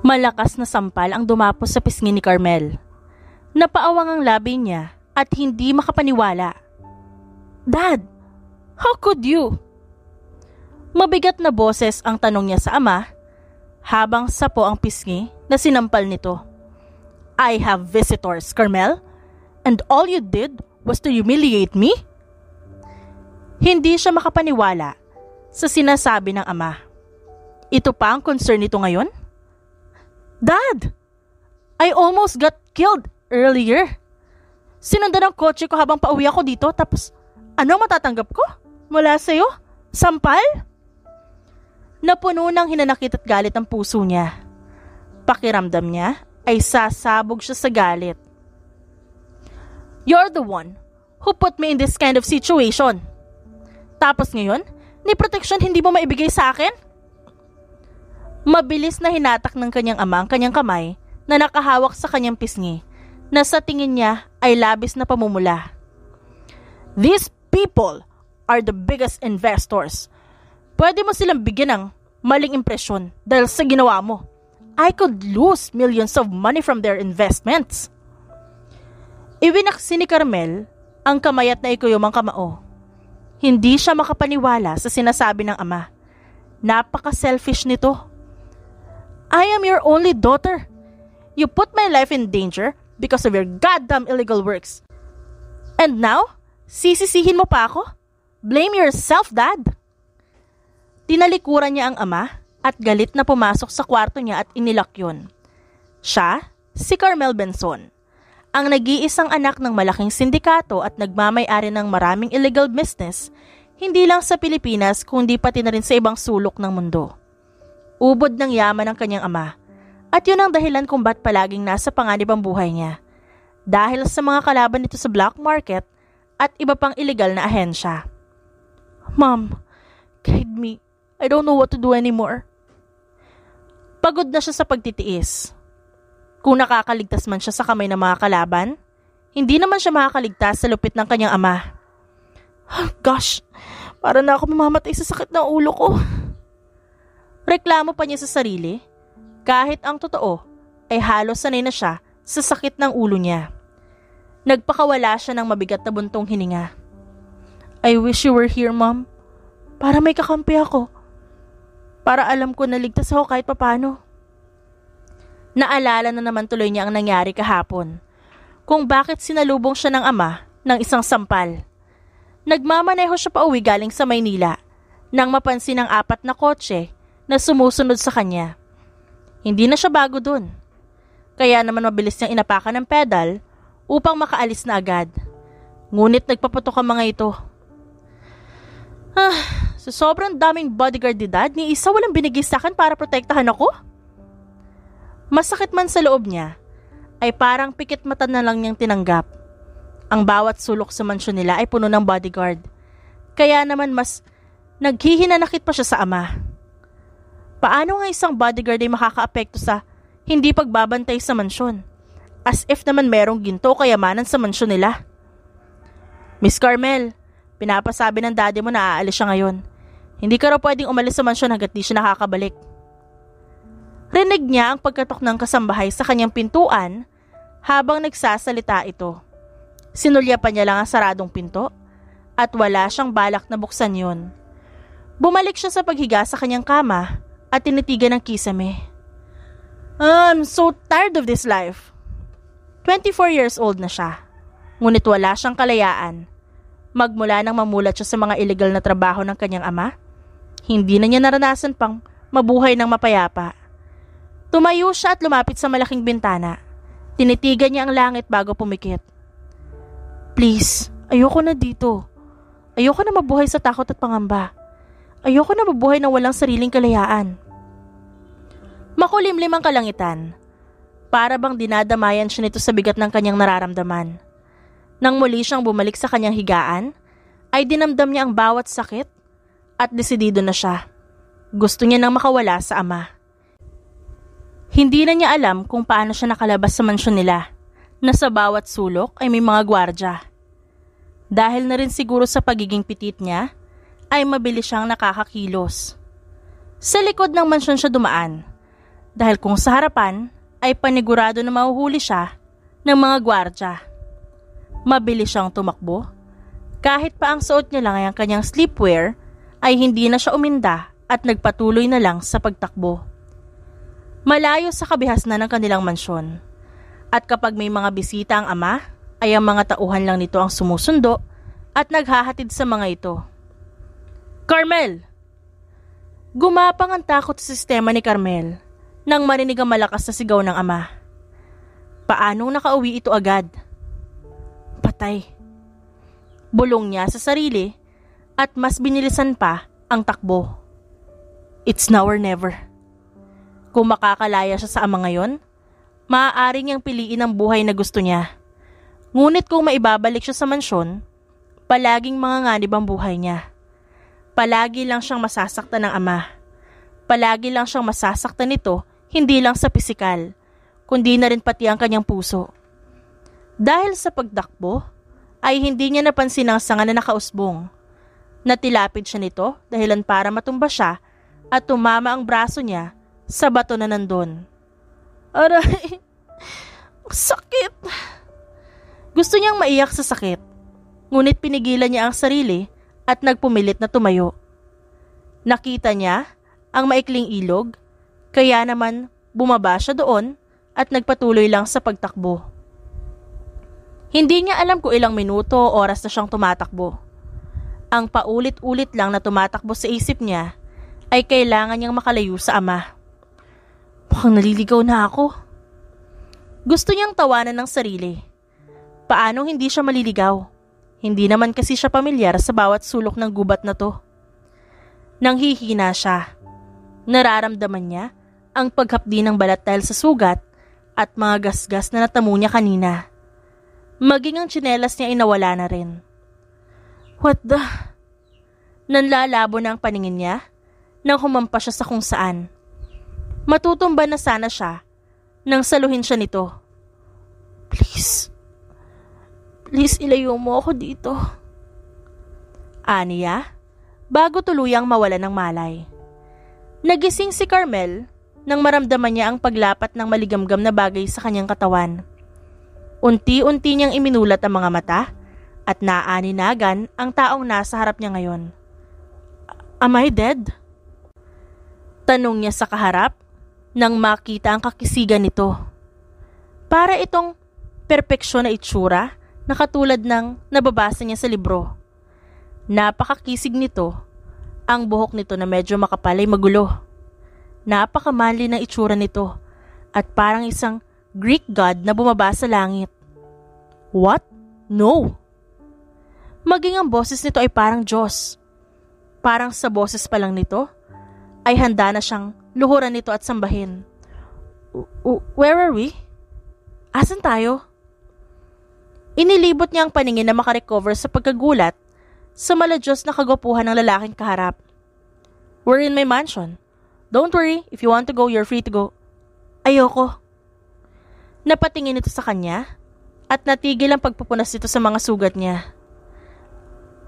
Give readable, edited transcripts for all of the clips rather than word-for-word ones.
Malakas na sampal ang dumapos sa pisngi ni Carmel. Napaawang ang labi niya at hindi makapaniwala. "Dad, how could you?" Mabigat na boses ang tanong niya sa ama habang sapo ang pisngi na sinampal nito. "I have visitors, Carmel, and all you did was to humiliate me?" Hindi siya makapaniwala sa sinasabi ng ama. Ito pa ang concern nito ngayon? "Dad, I almost got killed earlier. Sinundan ang kotse ko habang pauwi ako dito, tapos ano matatanggap ko? Mula sa'yo? Sampal?" Napuno ng hinanakit at galit ang puso niya. Pakiramdam niya ay sasabog siya sa galit. "You're the one who put me in this kind of situation. Tapos ngayon, ni proteksyon hindi mo maibigay sa akin?" Mabilis na hinatak ng kanyang ama ang kanyang kamay na nakahawak sa kanyang pisngi na sa tingin niya ay labis na pamumula. "These people are the biggest investors. Pwede mo silang bigyan ng maling impresyon dahil sa ginawa mo. I could lose millions of money from their investments." Iwinaksi ni Carmel ang kamay at naikuyom ang kamao. Hindi siya makapaniwala sa sinasabi ng ama. Napaka-selfish nito. "I am your only daughter. You put my life in danger because of your goddamn illegal works. And now, sisisihin mo pa ako? Blame yourself, Dad." Tinalikuran niya ang ama at galit na pumasok sa kwarto niya at inilak yun. Siya, si Carmel Benson, ang nag-iisang anak ng malaking sindikato at nagmamay-ari ng maraming illegal business, hindi lang sa Pilipinas kundi pati na rin sa ibang sulok ng mundo. Ubod ng yaman ng kanyang ama, at yun ang dahilan kung ba't palaging nasa panganib ang buhay niya. Dahil sa mga kalaban nito sa black market at iba pang illegal na ahensya. "Mom, guide me. I don't know what to do anymore." Pagod na siya sa pagtitiis. Kung nakakaligtas man siya sa kamay ng mga kalaban, hindi naman siya makakaligtas sa lupit ng kanyang ama. "Gosh, para na ako mamamatay sa sakit ng ulo ko." Reklamo pa niya sa sarili, kahit ang totoo ay halos sanay na siya sa sakit ng ulo niya. Nagpakawala siya ng mabigat na buntong hininga. "I wish you were here, Mom, para may kakampi ako. Para alam ko na ligtas ako kahit papano." Naalala na naman tuloy niya ang nangyari kahapon, kung bakit sinalubong siya ng ama ng isang sampal. Nagmamaneho siya pa uwi galing sa Maynila nang mapansin ang 4 na kotse na sumusunod sa kanya. Hindi na siya bago dun. Kaya naman mabilis niyang inapakan ng pedal upang makaalis na agad. Ngunit nagpaputok ang mga ito. Sa sobrang daming bodyguard ni Dad, ni isa walang binigay sa akin para protektahan ako? Masakit man sa loob niya, ay parang pikit mata na lang niyang tinanggap. Ang bawat sulok sa mansyon nila ay puno ng bodyguard. Kaya naman mas naghihinanakit pa siya sa ama. Paano nga isang bodyguard ay makakaapekto sa hindi pagbabantay sa mansyon? As if naman merong ginto o kayamanan sa mansyon nila. "Miss Carmel, pinapasabi ng daddy mo na aalis siya ngayon. Hindi ka raw pwedeng umalis sa mansyon hanggat di siya nakakabalik." Rinig niya ang pagkatok ng kasambahay sa kanyang pintuan habang nagsasalita ito. Sinulyapan niya lang ang saradong pinto at wala siyang balak na buksan yun. Bumalik siya sa paghiga sa kanyang kama at tinitigan ng kisame. "I'm so tired of this life." 24 years old na siya, ngunit wala siyang kalayaan. Magmula nang mamulat siya sa mga illegal na trabaho ng kanyang ama, hindi na niya naranasan pang mabuhay ng mapayapa. Tumayo siya at lumapit sa malaking bintana. Tinitigan niya ang langit bago pumikit. "Please, ayoko na dito. Ayoko na mabuhay sa takot at pangamba. Ayoko na mabuhay na walang sariling kalayaan." Makulimlim ang kalangitan. Para bang dinadamayan siya nito sa bigat ng kanyang nararamdaman. Nang muli siyang bumalik sa kanyang higaan, ay dinamdam niya ang bawat sakit at desidido na siya. Gusto niya nang makawala sa ama. Hindi na niya alam kung paano siya nakalabas sa mansyon nila, na sa bawat sulok ay may mga gwardya. Dahil na rin siguro sa pagiging pitit niya, ay mabilis siyang nakakakilos. Sa likod ng mansyon siya dumaan. dahil kung sa harapan ay panigurado na mahuhuli siya ng mga gwardya. Mabilis siyang tumakbo. Kahit pa ang suot niya lang ay ang kanyang sleepwear, ay hindi na siya uminda at nagpatuloy na lang sa pagtakbo. Malayo sa kabihasnan ng kanilang mansyon. At kapag may mga bisita ang ama, ay ang mga tauhan lang nito ang sumusundo at naghahatid sa mga ito. Carmel! Gumapang ang takot sa sistema ni Carmel nang marinig ang malakas na sigaw ng ama. Paanong nakauwi ito agad? Patay. Bulong niya sa sarili at mas binilisan pa ang takbo. It's now or never. Kung makakalaya siya sa ama ngayon, maaari niyang piliin ang buhay na gusto niya. Ngunit kung maibabalik siya sa mansyon, palaging manganganib ang buhay niya. Palagi lang siyang masasaktan ng ama. Palagi lang siyang masasaktan nito, hindi lang sa pisikal, kundi na rin pati ang kanyang puso. Dahil sa pagtakbo, ay hindi niya napansin ang sanga na nakausbong. Natilapid siya nito dahilan para matumba siya at tumama ang braso niya sa bato na nandun. Aray! Sakit! Gusto niyang maiyak sa sakit, ngunit pinigilan niya ang sarili at nagpumilit na tumayo. Nakita niya ang maikling ilog, kaya naman bumaba siya doon at nagpatuloy lang sa pagtakbo. Hindi niya alam kung ilang minuto o oras na siyang tumatakbo. Ang paulit-ulit lang na tumatakbo sa isip niya ay kailangan niyang makalayo sa ama. Mukhang naliligaw na ako. Gusto niyang tawanan ng sarili. Paanong hindi siya maliligaw? Hindi naman kasi siya pamilyar sa bawat sulok ng gubat na to. Nanghihina siya. Nararamdaman niya ang paghapdi ng balat dahil sa sugat at mga gasgas na natamo niya kanina. Maging ang tsinelas niya ay nawala na rin. What the? Nanlalabo na ang paningin niya nang humampas siya sa kung saan. Matutumba na sana siya nang saluhin siya nito. Please. Please ilayo mo ako dito. Aniya, bago tuluyang mawala ng malay. Nagising si Carmel nang maramdaman niya ang paglapat ng maligamgam na bagay sa kanyang katawan. Unti-unti niyang iminulat ang mga mata at naaninagan ang taong nasa harap niya ngayon. Am I dead? Tanong niya sa kaharap nang makita ang kakisigan nito. Para itong perpeksyon na itsura na katulad ng nababasa niya sa libro. Napakakisig nito. Ang buhok nito na medyo makapal ay magulo. Napakamanli ng itsura nito at parang isang Greek god na bumaba sa langit. What? No! Maging ang boses nito ay parang Diyos. Parang sa boses pa lang nito ay handa na siyang luhuran nito at sambahin. Where are we? Asan tayo? Inilibot niya ang paningin na makarecover sa pagkagulat sa maladyos na kagwapuhan ng lalaking kaharap. We're in my mansion. Don't worry, if you want to go, you're free to go. Ayoko. Napatingin ito sa kanya at natigil ang pagpupunas nito sa mga sugat niya.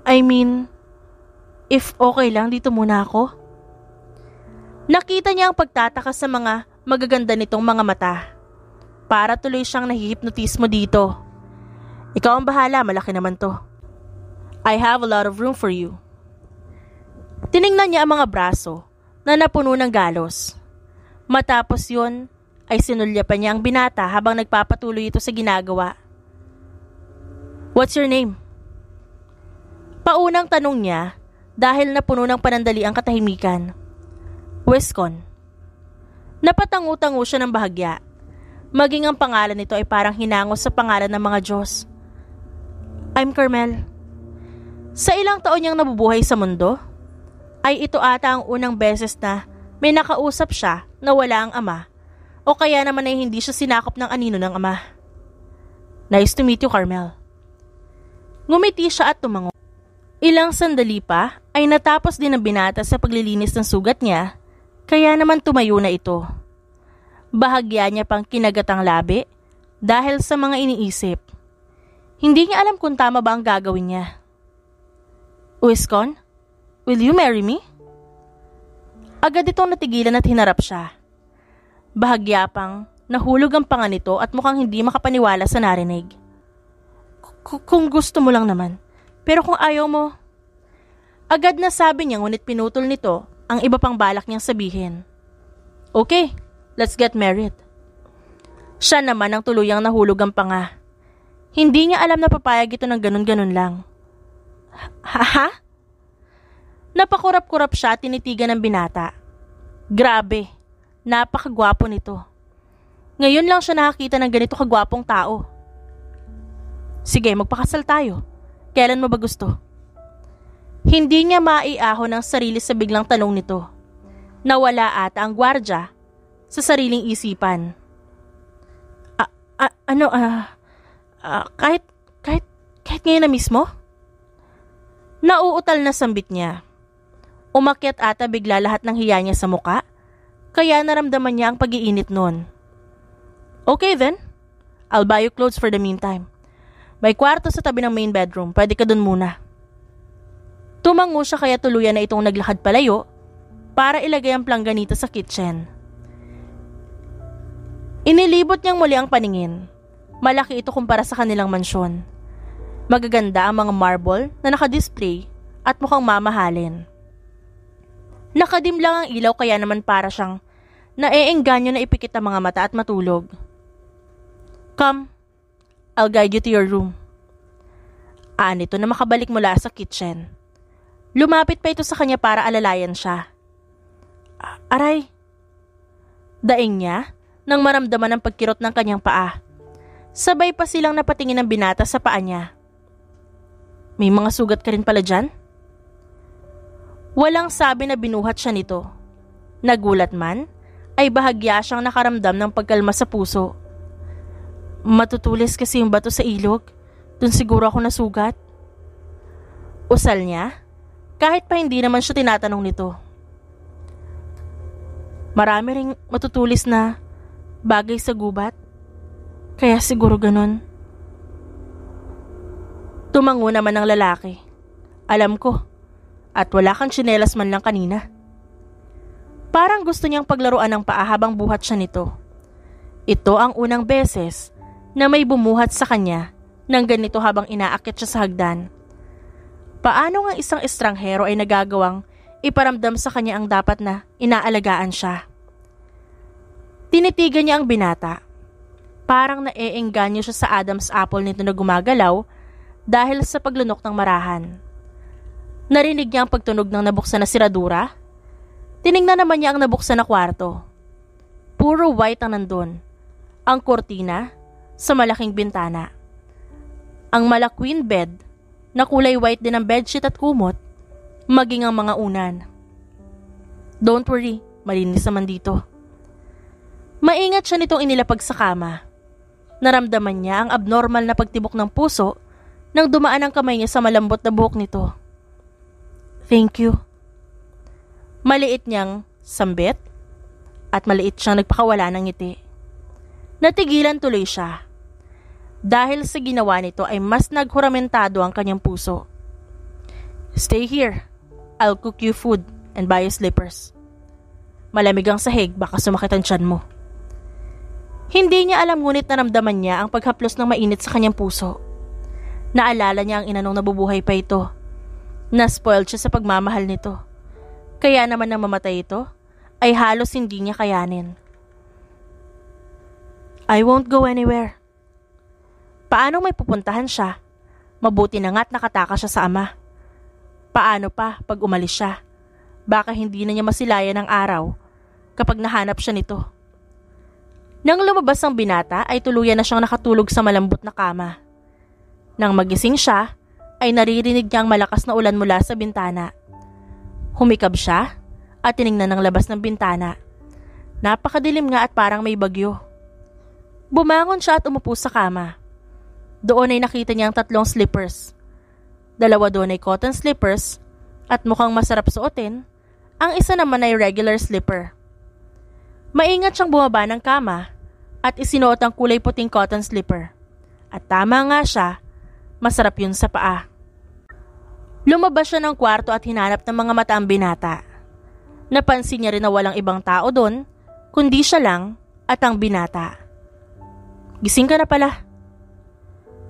I mean, if okay lang, dito muna ako. Nakita niya ang pagtataka sa mga magaganda nitong mga mata. Para tuloy siyang nahihipnotismo dito. Ikaw ang bahala, malaki naman to. I have a lot of room for you. Tiningnan niya ang mga braso na napuno ng galos. Matapos yun, ay sinulyapan niya ang binata habang nagpapatuloy ito sa ginagawa. What's your name? Paunang tanong niya dahil napuno ng panandali ang katahimikan. Wescon. Napatangu-tangu siya ng bahagya. Maging ang pangalan nito ay parang hinangos sa pangalan ng mga Diyos. I'm Carmel. Sa ilang taon niyang nabubuhay sa mundo, ay ito ata ang unang beses na may nakausap siya na wala ang ama o kaya naman ay hindi siya sinakop ng anino ng ama. Nice to meet you, Carmel. Ngumiti siya at tumango. Ilang sandali pa ay natapos din ang binata sa paglilinis ng sugat niya, kaya naman tumayo na ito. Bahagya niya pang kinagatang labi dahil sa mga iniisip. Hindi niya alam kung tama ba ang gagawin niya. Wescon, will you marry me? Agad itong natigilan at hinarap siya. Bahagya pang nahulog ang panga nito at mukhang hindi makapaniwala sa narinig. Kung gusto mo lang naman, pero kung ayaw mo. Agad na sabi niya ngunit pinutol nito ang iba pang balak niyang sabihin. Okay, let's get married. Siya naman ang tuluyang nahulog ang panga. Hindi niya alam na papayag ito ng ganun-ganun lang. Ha? Napakurap-kurap siya at tinitigan ng binata. Grabe, napakagwapo nito. Ngayon lang siya nakakita ng ganito kagwapong tao. Sige, magpakasal tayo. Kailan mo ba gusto? Hindi niya maiahon ang sarili sa biglang tanong nito. Nawala ata ang gwardya sa sariling isipan. Kahit ngayon na mismo? Nauutal na sambit niya. Umakyat ata bigla lahat ng hiya niya sa muka, kaya naramdaman niya ang pag-iinit noon. Okay then, I'll buy you clothes for the meantime. May kwarto sa tabi ng main bedroom, pwede ka dun muna. Tumango siya kaya tuluyan na itong naglakad palayo para ilagay ang plangganita sa kitchen. Inilibot niyang muli ang paningin. Malaki ito kumpara sa kanilang mansyon. Magaganda ang mga marble na nakadisplay at mukhang mamahalin. Nakadim lang ang ilaw kaya naman para siyang naeengganyo na ipikit ang mga mata at matulog. Come, I'll guide you to your room. Nito na makabalik mula sa kitchen. Lumapit pa ito sa kanya para alalayan siya. Aray! Daing niya nang maramdaman ang pagkirot ng kanyang paa. Sabay pa silang napatingin ng binata sa paa niya. May mga sugat ka rin pala dyan? Walang sabi na binuhat siya nito. Nagulat man, ay bahagya siyang nakaramdam ng pagkalma sa puso. Matutulis kasi yung bato sa ilog. Dun siguro ako nasugat. Usal niya, kahit pa hindi naman siya tinatanong nito. Marami ring matutulis na bagay sa gubat. Kaya siguro ganun. Tumango naman ang lalaki. Alam ko. At wala kang tsinelas man lang kanina. Parang gusto niyang paglaruan ng paa habang buhat siya nito. Ito ang unang beses na may bumuhat sa kanya ng ganito habang inaakit siya sa hagdan. Paano nga isang estranghero ay nagagawang iparamdam sa kanya ang dapat na inaalagaan siya? Tinitigan niya ang binata. Parang naeengganyo siya sa Adam's apple nito na gumagalaw dahil sa paglunok ng marahan. Narinig niya ang pagtunog ng nabuksan na siradura. Tiningnan naman niya ang nabuksan na kwarto. Puro white ang nandun. Ang kortina sa malaking bintana. Ang malakwin bed na kulay white din ang bedsheet at kumot, maging ang mga unan. Don't worry, malinis naman dito. Maingat siya nitong inilapag sa kama. Naramdaman niya ang abnormal na pagtibok ng puso nang dumaan ang kamay niya sa malambot na buhok nito. Thank you. Maliit niyang sambit at maliit siyang nagpakawala ng ngiti. Natigilan tuloy siya. Dahil sa ginawa nito ay mas naghuramentado ang kanyang puso. Stay here. I'll cook you food and buy you slippers. Malamig ang sahig, baka sumakit ang tiyan mo. Hindi niya alam ngunit naramdaman niya ang paghaplos ng mainit sa kanyang puso. Naalala niya ang inanong nabubuhay pa ito. Na-spoiled siya sa pagmamahal nito. Kaya naman nang mamatay ito, ay halos hindi niya kayanin. I won't go anywhere. Paano may pupuntahan siya? Mabuti na nga't nakatakas siya sa ama. Paano pa pag umalis siya? Baka hindi na niya masilayan ang araw kapag nahanap siya nito. Nang lumabas ang binata ay tuluyan na siyang nakatulog sa malambot na kama. Nang magising siya ay naririnig niya ang malakas na ulan mula sa bintana. Humikab siya at tiningnan ng labas ng bintana. Napakadilim nga at parang may bagyo. Bumangon siya at umupo sa kama. Doon ay nakita niya ang 3 slippers. 2 doon ay cotton slippers at mukhang masarap suotin. Ang isa naman ay regular slipper. Maingat siyang bumaba ng kama at isinuot ang kulay puting cotton slipper. At tama nga siya, masarap yun sa paa. Lumabas siya ng kwarto at hinanap ng mga mata ang binata. Napansin niya rin na walang ibang tao doon, kundi siya lang at ang binata. Gising ka na pala.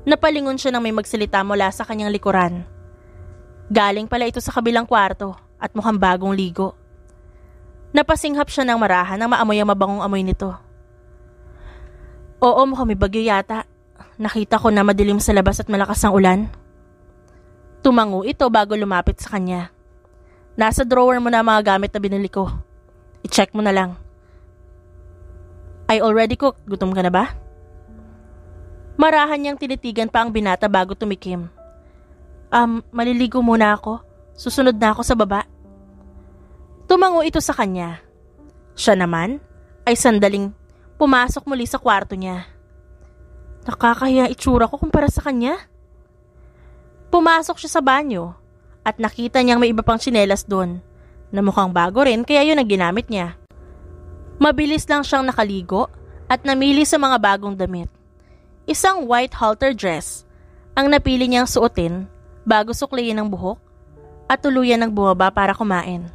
Napalingon siya nang may magsalita mula sa kanyang likuran. Galing pala ito sa kabilang kwarto at mukhang bagong ligo. Napasinghap siya ng marahan nang maamoy ang mabangong amoy nito. Oo, mukhang may bagyo yata. Nakita ko na madilim sa labas at malakas ang ulan. Tumango ito bago lumapit sa kanya. Nasa drawer mo na ang mga gamit na binili ko. I-check mo na lang. I already cooked. Gutom ka na ba? Marahan niyang tinitigan pa ang binata bago tumikim. Maliligo muna ako. Susunod na ako sa baba. Tumango ito sa kanya. Siya naman ay sandaling pumasok muli sa kwarto niya. Nakakahiya itsura ko kumpara sa kanya. Pumasok siya sa banyo at nakita niyang may iba pang tsinelas doon na mukhang bago rin kaya yun ang ginamit niya. Mabilis lang siyang nakaligo at namili sa mga bagong damit. Isang white halter dress ang napili niyang suotin bago suklayin ang buhok at tuluyan ng bumaba para kumain.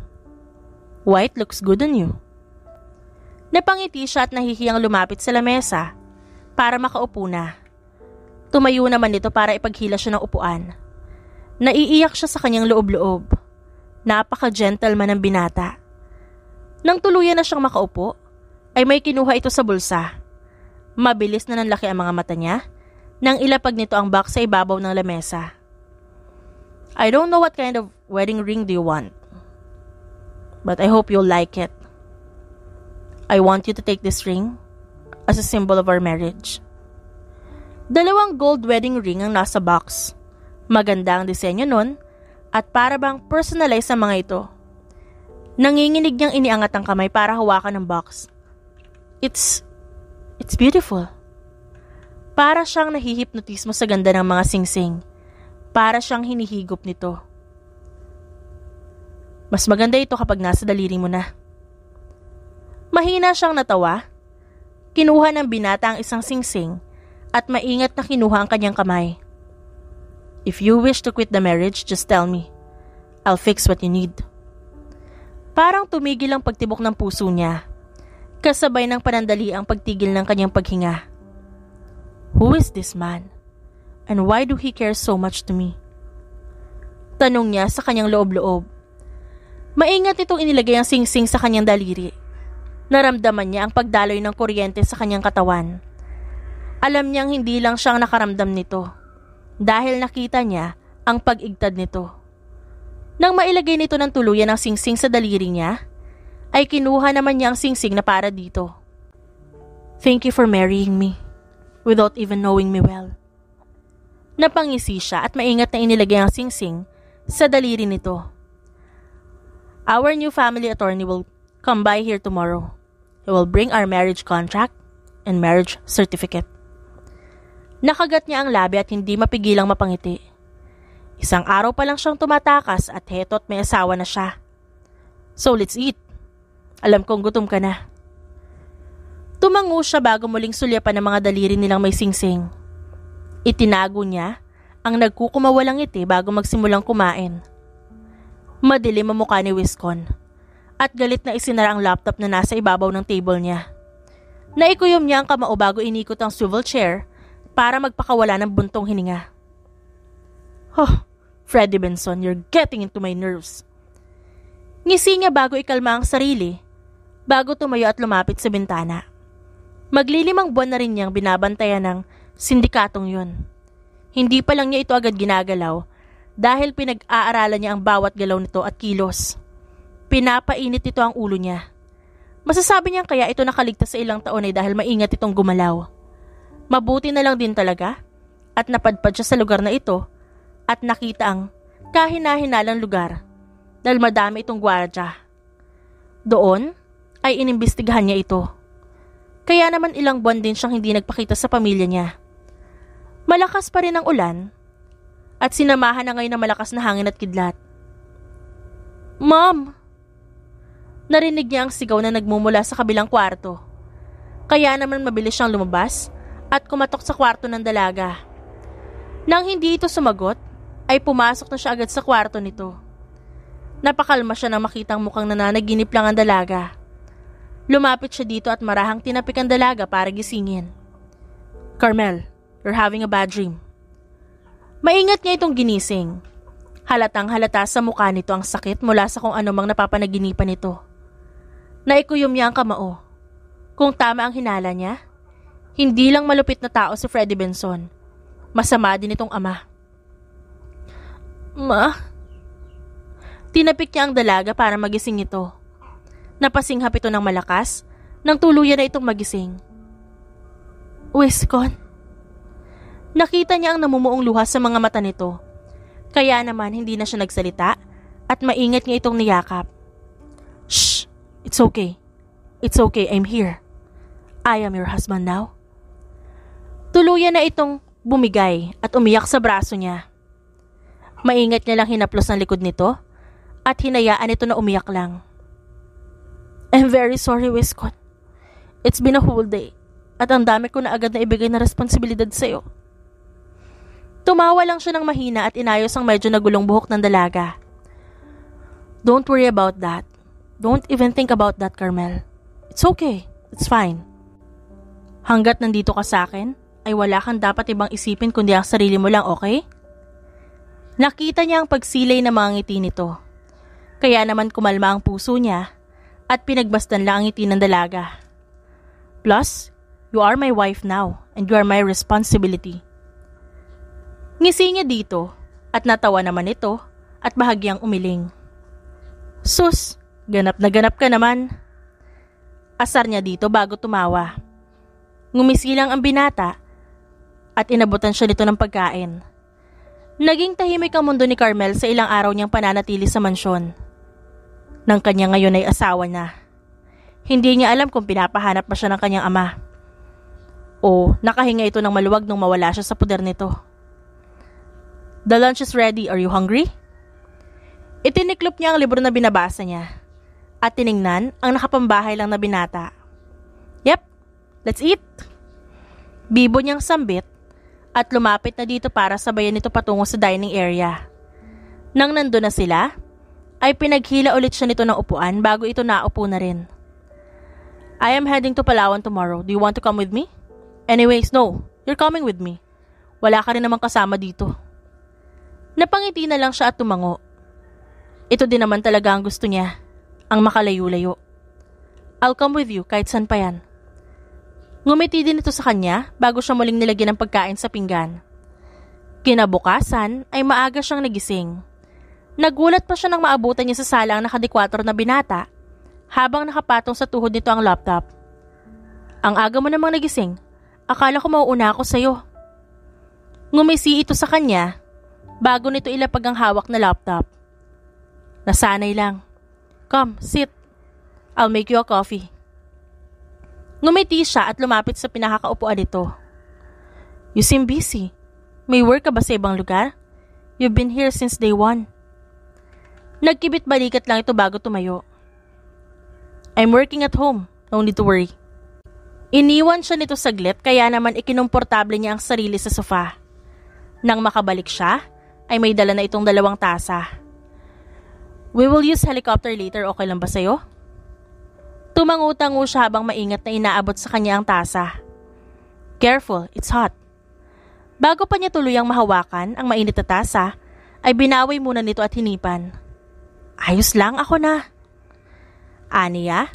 White looks good on you. Napangiti siya at nahihiyang lumapit sa lamesa para makaupo na. Tumayo naman ito para ipaghila siya ng upuan. Naiiyak siya sa kanyang loob-loob. Napaka-gentleman ng binata. Nang tuluyan na siyang makaupo, ay may kinuha ito sa bulsa. Mabilis na nanlaki ang mga mata niya nang ilapag nito ang box sa ibabaw ng lamesa. I don't know what kind of wedding ring do you want, but I hope you'll like it. I want you to take this ring as a symbol of our marriage. 2 gold wedding ring ang nasa box. Maganda ang disenyo nun at para bang personalize ang mga ito. Nanginginig niyang iniangat ang kamay para hawakan ang box. It's beautiful. Para siyang nahihipnotismo sa ganda ng mga singsing. Para siyang hinihigop nito. Mas maganda ito kapag nasa daliri mo na. Mahina siyang natawa. Kinuha ng binata ang isang singsing at maingat na kinuha ang kanyang kamay. If you wish to quit the marriage, just tell me. I'll fix what you need. Parang tumigil ang pagtibok ng puso niya. Kasabay ng panandali ang pagtigil ng kanyang paghinga. Who is this man? And why do he care so much to me? Tanong niya sa kanyang loob-loob. Maingat itong inilagay ang singsing sa kanyang daliri. Naramdaman niya ang pagdaloy ng kuryente sa kanyang katawan. Alam niyang hindi lang siyang nakaramdam nito. Dahil nakita niya ang pag-igtad nito. Nang mailagay nito ng tuluyan ang singsing sa daliri niya, ay kinuha naman niya ang singsing na para dito. Thank you for marrying me, without even knowing me well. Napangisi siya at maingat na inilagay ang singsing sa daliri nito. Our new family attorney will come by here tomorrow. He will bring our marriage contract and marriage certificate. Nakagat niya ang labi at hindi mapigilang mapangiti. Isang araw pa lang siyang tumatakas at heto't may asawa na siya. So let's eat. Alam kong gutom ka na. Tumango siya bago muling sulyapan ng mga daliri nilang may singsing. Itinago niya ang nagkukumawalang ngiti bago magsimulang kumain. Madilim ang mukha ni Wiscon at galit na isinara ang laptop na nasa ibabaw ng table niya. Naikuyom niya ang kamao bago inikot ang swivel chair para magpakawala ng buntong hininga. Freddie Benson, you're getting into my nerves. Ngisi niya bago ikalma ang sarili, bago tumayo at lumapit sa bintana. Maglilimang buwan na rin niyang binabantayan ng sindikatong yun. Hindi pa lang niya ito agad ginagalaw dahil pinag-aaralan niya ang bawat galaw nito at kilos. Pinapainit ito ang ulo niya. Masasabi niyang kaya ito nakaligtas sa ilang taon ay dahil maingat itong gumalaw. Mabuti na lang din talaga at napadpad siya sa lugar na ito at nakita ang kahina-hinalang lugar dahil madami itong gwardiya. Doon ay inimbestigahan niya ito. Kaya naman ilang buwan din siyang hindi nagpakita sa pamilya niya. Malakas pa rin ang ulan at sinamahan na ngayon ng malakas na hangin at kidlat. Mom! Narinig niya ang sigaw na nagmumula sa kabilang kwarto. Kaya naman mabilis siyang lumabas at kumatok sa kwarto ng dalaga. Nang hindi ito sumagot, ay pumasok na siya agad sa kwarto nito. Napakalma siya nang makitang mukhang nananaginip lang ang dalaga. Lumapit siya dito at marahang tinapik ang dalaga para gisingin. Carmel, you're having a bad dream. Maingat niya itong ginising. Halatang halata sa mukha nito ang sakit mula sa kung anumang napapanaginipan nito. Naikuyom niya ang kamao. Kung tama ang hinala niya, hindi lang malupit na tao si Freddie Benson. Masama din itong ama. Ma? Tinapik niya ang dalaga para magising ito. Napasinghap ito ng malakas nang tuluyan na itong magising. Wiscon? Nakita niya ang namumuong luha sa mga mata nito. Kaya naman hindi na siya nagsalita at maingat niya itong niyakap. Shh! It's okay. It's okay, I'm here. I am your husband now. Tuluyan na itong bumigay at umiyak sa braso niya. Maingat niya lang hinaplos ang likod nito at hinayaan ito na umiyak lang. I'm very sorry, Wiscon. It's been a whole day at ang dami ko na agad na ibigay na responsibilidad sa'yo. Tumawa lang siya ng mahina at inayos ang medyo nagulong buhok ng dalaga. Don't worry about that. Don't even think about that, Carmel. It's okay. It's fine. Hanggat nandito ka sa akin, ay wala kang dapat ibang isipin kundi ang sarili mo lang, okay? Nakita niya ang pagsilay na mga ngiti nito. Kaya naman kumalma ang puso niya at pinagbastan lang ang ngiti ng dalaga. Plus, you are my wife now and you are my responsibility. Ngisi niya dito at natawa naman ito at bahagyang umiling. Sus, ganap na ganap ka naman. Asar niya dito bago tumawa. Ngumisi lang ang binata at inabutan siya nito ng pagkain. Naging tahimik ang mundo ni Carmel sa ilang araw niyang pananatili sa mansyon. Nang kanya ngayon ay asawa na. Hindi niya alam kung pinapahanap pa siya ng kanyang ama. O nakahinga ito ng maluwag nung mawala siya sa puder nito. The lunch is ready. Are you hungry? Itiniklop niya ang libro na binabasa niya at tiningnan ang nakapambahay lang na binata. Yep, let's eat. Bibo niyang sambit at lumapit na dito para sabayan nito patungo sa dining area. Nang nandun na sila, ay pinaghila ulit siya nito ng upuan bago ito naupo na rin. I am heading to Palawan tomorrow. Do you want to come with me? Anyways, no. You're coming with me. Wala ka rin namang kasama dito. Napangiti na lang siya at tumango. Ito din naman talaga ang gusto niya, ang makalayo-layo. I'll come with you kahit saan pa yan. Ngumiti din ito sa kanya bago siya muling nilagyan ng pagkain sa pinggan. Kinabukasan ay maaga siyang nagising. Nagulat pa siya nang maabutan niya sa sala ang nakadekwator na binata habang nakapatong sa tuhod nito ang laptop. Ang aga mo namang nagising. Akala ko mauuna ako sa'yo. Ngumisi ito sa kanya bago nito ilapag ang hawak na laptop. Nasanay lang. Come, sit. I'll make you a coffee. Ngumiti siya at lumapit sa pinakakaupuan nito. You seem busy. May work ka ba sa ibang lugar? You've been here since day 1. Nagkibit balikat lang ito bago tumayo. I'm working at home. No need to worry. Iniwan siya nito saglit kaya naman ikinumportable niya ang sarili sa sofa. Nang makabalik siya, ay may dala na itong 2 tasa. We will use helicopter later, okay lang ba sa'yo? Tumangutango siya habang maingat na inaabot sa kanya ang tasa. Careful, it's hot. Bago pa niya tuluyang mahawakan ang mainit na tasa, ay binawi muna nito at hinipan. Ayos lang, ako na. Aniya,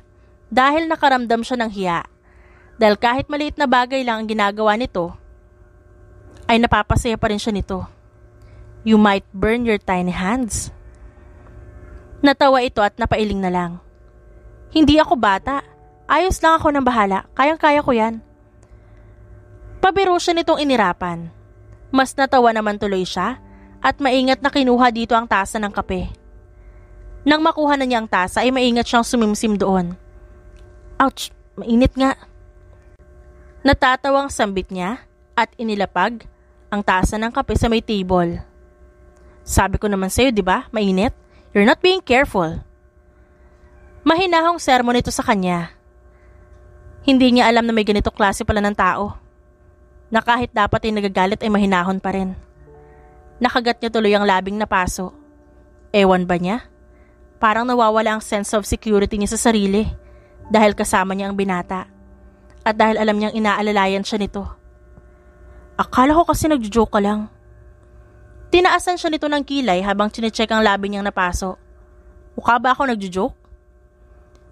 dahil nakaramdam siya ng hiya. Dahil kahit maliit na bagay lang ang ginagawa nito, ay napapasaya pa rin siya nito. You might burn your tiny hands. Natawa ito at napailing na lang. Hindi ako bata. Ayos lang ako ng bahala. Kayang-kaya ko yan. Pabiro siya nitong inirapan. Mas natawa naman tuloy siya at maingat na kinuha dito ang tasa ng kape. Nang makuha na niya ang tasa ay maingat siyang sumimsim doon. Ouch! Mainit nga. Natatawang sambit niya at inilapag ang tasa ng kape sa may table. Sabi ko naman sa'yo, di ba? Mainit? You're not being careful. Mahinahong sermon ito sa kanya. Hindi niya alam na may ganito klase pala ng tao. Na kahit dapat ay nagagalit ay mahinahon pa rin. Nakagat niya tuloy ang labing na paso. Ewan ba niya? Parang nawawala ang sense of security niya sa sarili dahil kasama niya ang binata at dahil alam niyang inaalalayan siya nito. Akala ko kasi nagjo-joke ka lang. Tinaasan siya nito ng kilay habang chinecheck ang labi niyang napaso. Mukha ba ako nagjo-joke?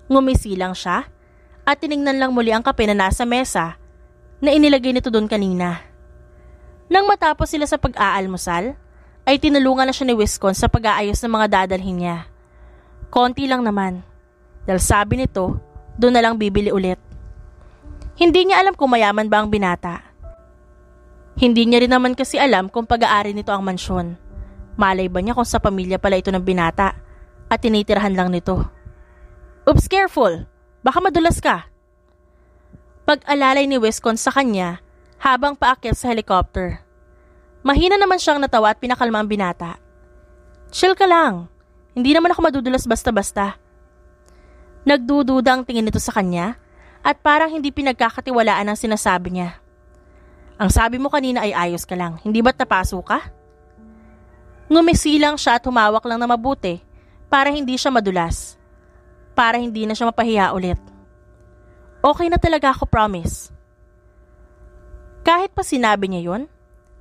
Ngumisi lang siya at tiningnan lang muli ang kape na nasa mesa na inilagay nito doon kanina. Nang matapos sila sa pag-aalmusal, ay tinulungan na siya ni Wiscon sa pag-aayos ng mga dadalhin niya. Konti lang naman, dahil sabi nito, doon na lang bibili ulit. Hindi niya alam kung mayaman ba ang binata. Hindi niya rin naman kasi alam kung pag-aari nito ang mansyon. Malay ba niya kung sa pamilya pala ito ng binata at tinitirahan lang nito. Oops, careful! Baka madulas ka. Pag-alalay ni Wiscon sa kanya habang paakyat sa helicopter. Mahina naman siyang natawa at pinakalma ang binata. Chill ka lang. Hindi naman ako madudulas basta-basta. Nagdududa ang tingin nito sa kanya at parang hindi pinagkakatiwalaan ang sinasabi niya. Ang sabi mo kanina ay ayos ka lang. Hindi ba't napaso ka? Ngumisi lang siya at humawak lang na mabuti para hindi siya madulas. Para hindi na siya mapahiya ulit. Okay na talaga ako, promise. Kahit pa sinabi niya yun,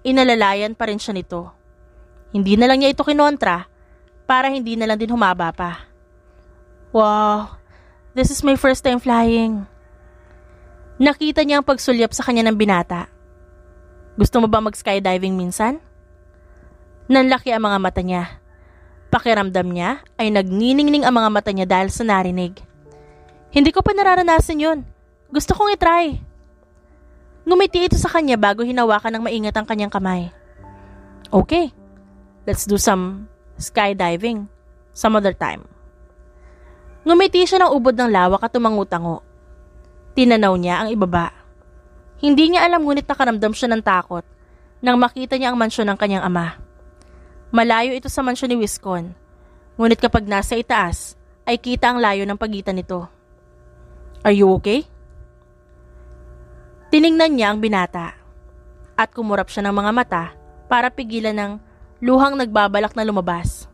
inalalayan pa rin siya nito. Hindi na lang niya ito kinontra para hindi na lang din humaba pa. Wow, this is my first time flying. Nakita niya ang pagsulyap sa kanya ng binata. Gusto mo ba mag-skydiving minsan? Nanlaki ang mga mata niya. Pakiramdam niya ay nagniningning ang mga mata niya dahil sa narinig. Hindi ko pa nararanasan yun. Gusto kong itry. Ngumiti ito sa kanya bago hinawakan ng maingat ang kanyang kamay. Okay, let's do some skydiving some other time. Ngumiti siya ng ubod ng lawak at tumangutango. Tinanaw niya ang ibaba. Hindi niya alam ngunit nakaramdam siya ng takot nang makita niya ang mansyon ng kanyang ama. Malayo ito sa mansyon ni Wiscon, ngunit kapag nasa itaas ay kita ang layo ng pagitan nito. Are you okay? Tiningnan niya ang binata at kumurap siya ng mga mata para pigilan ng luhang nagbabalak na lumabas.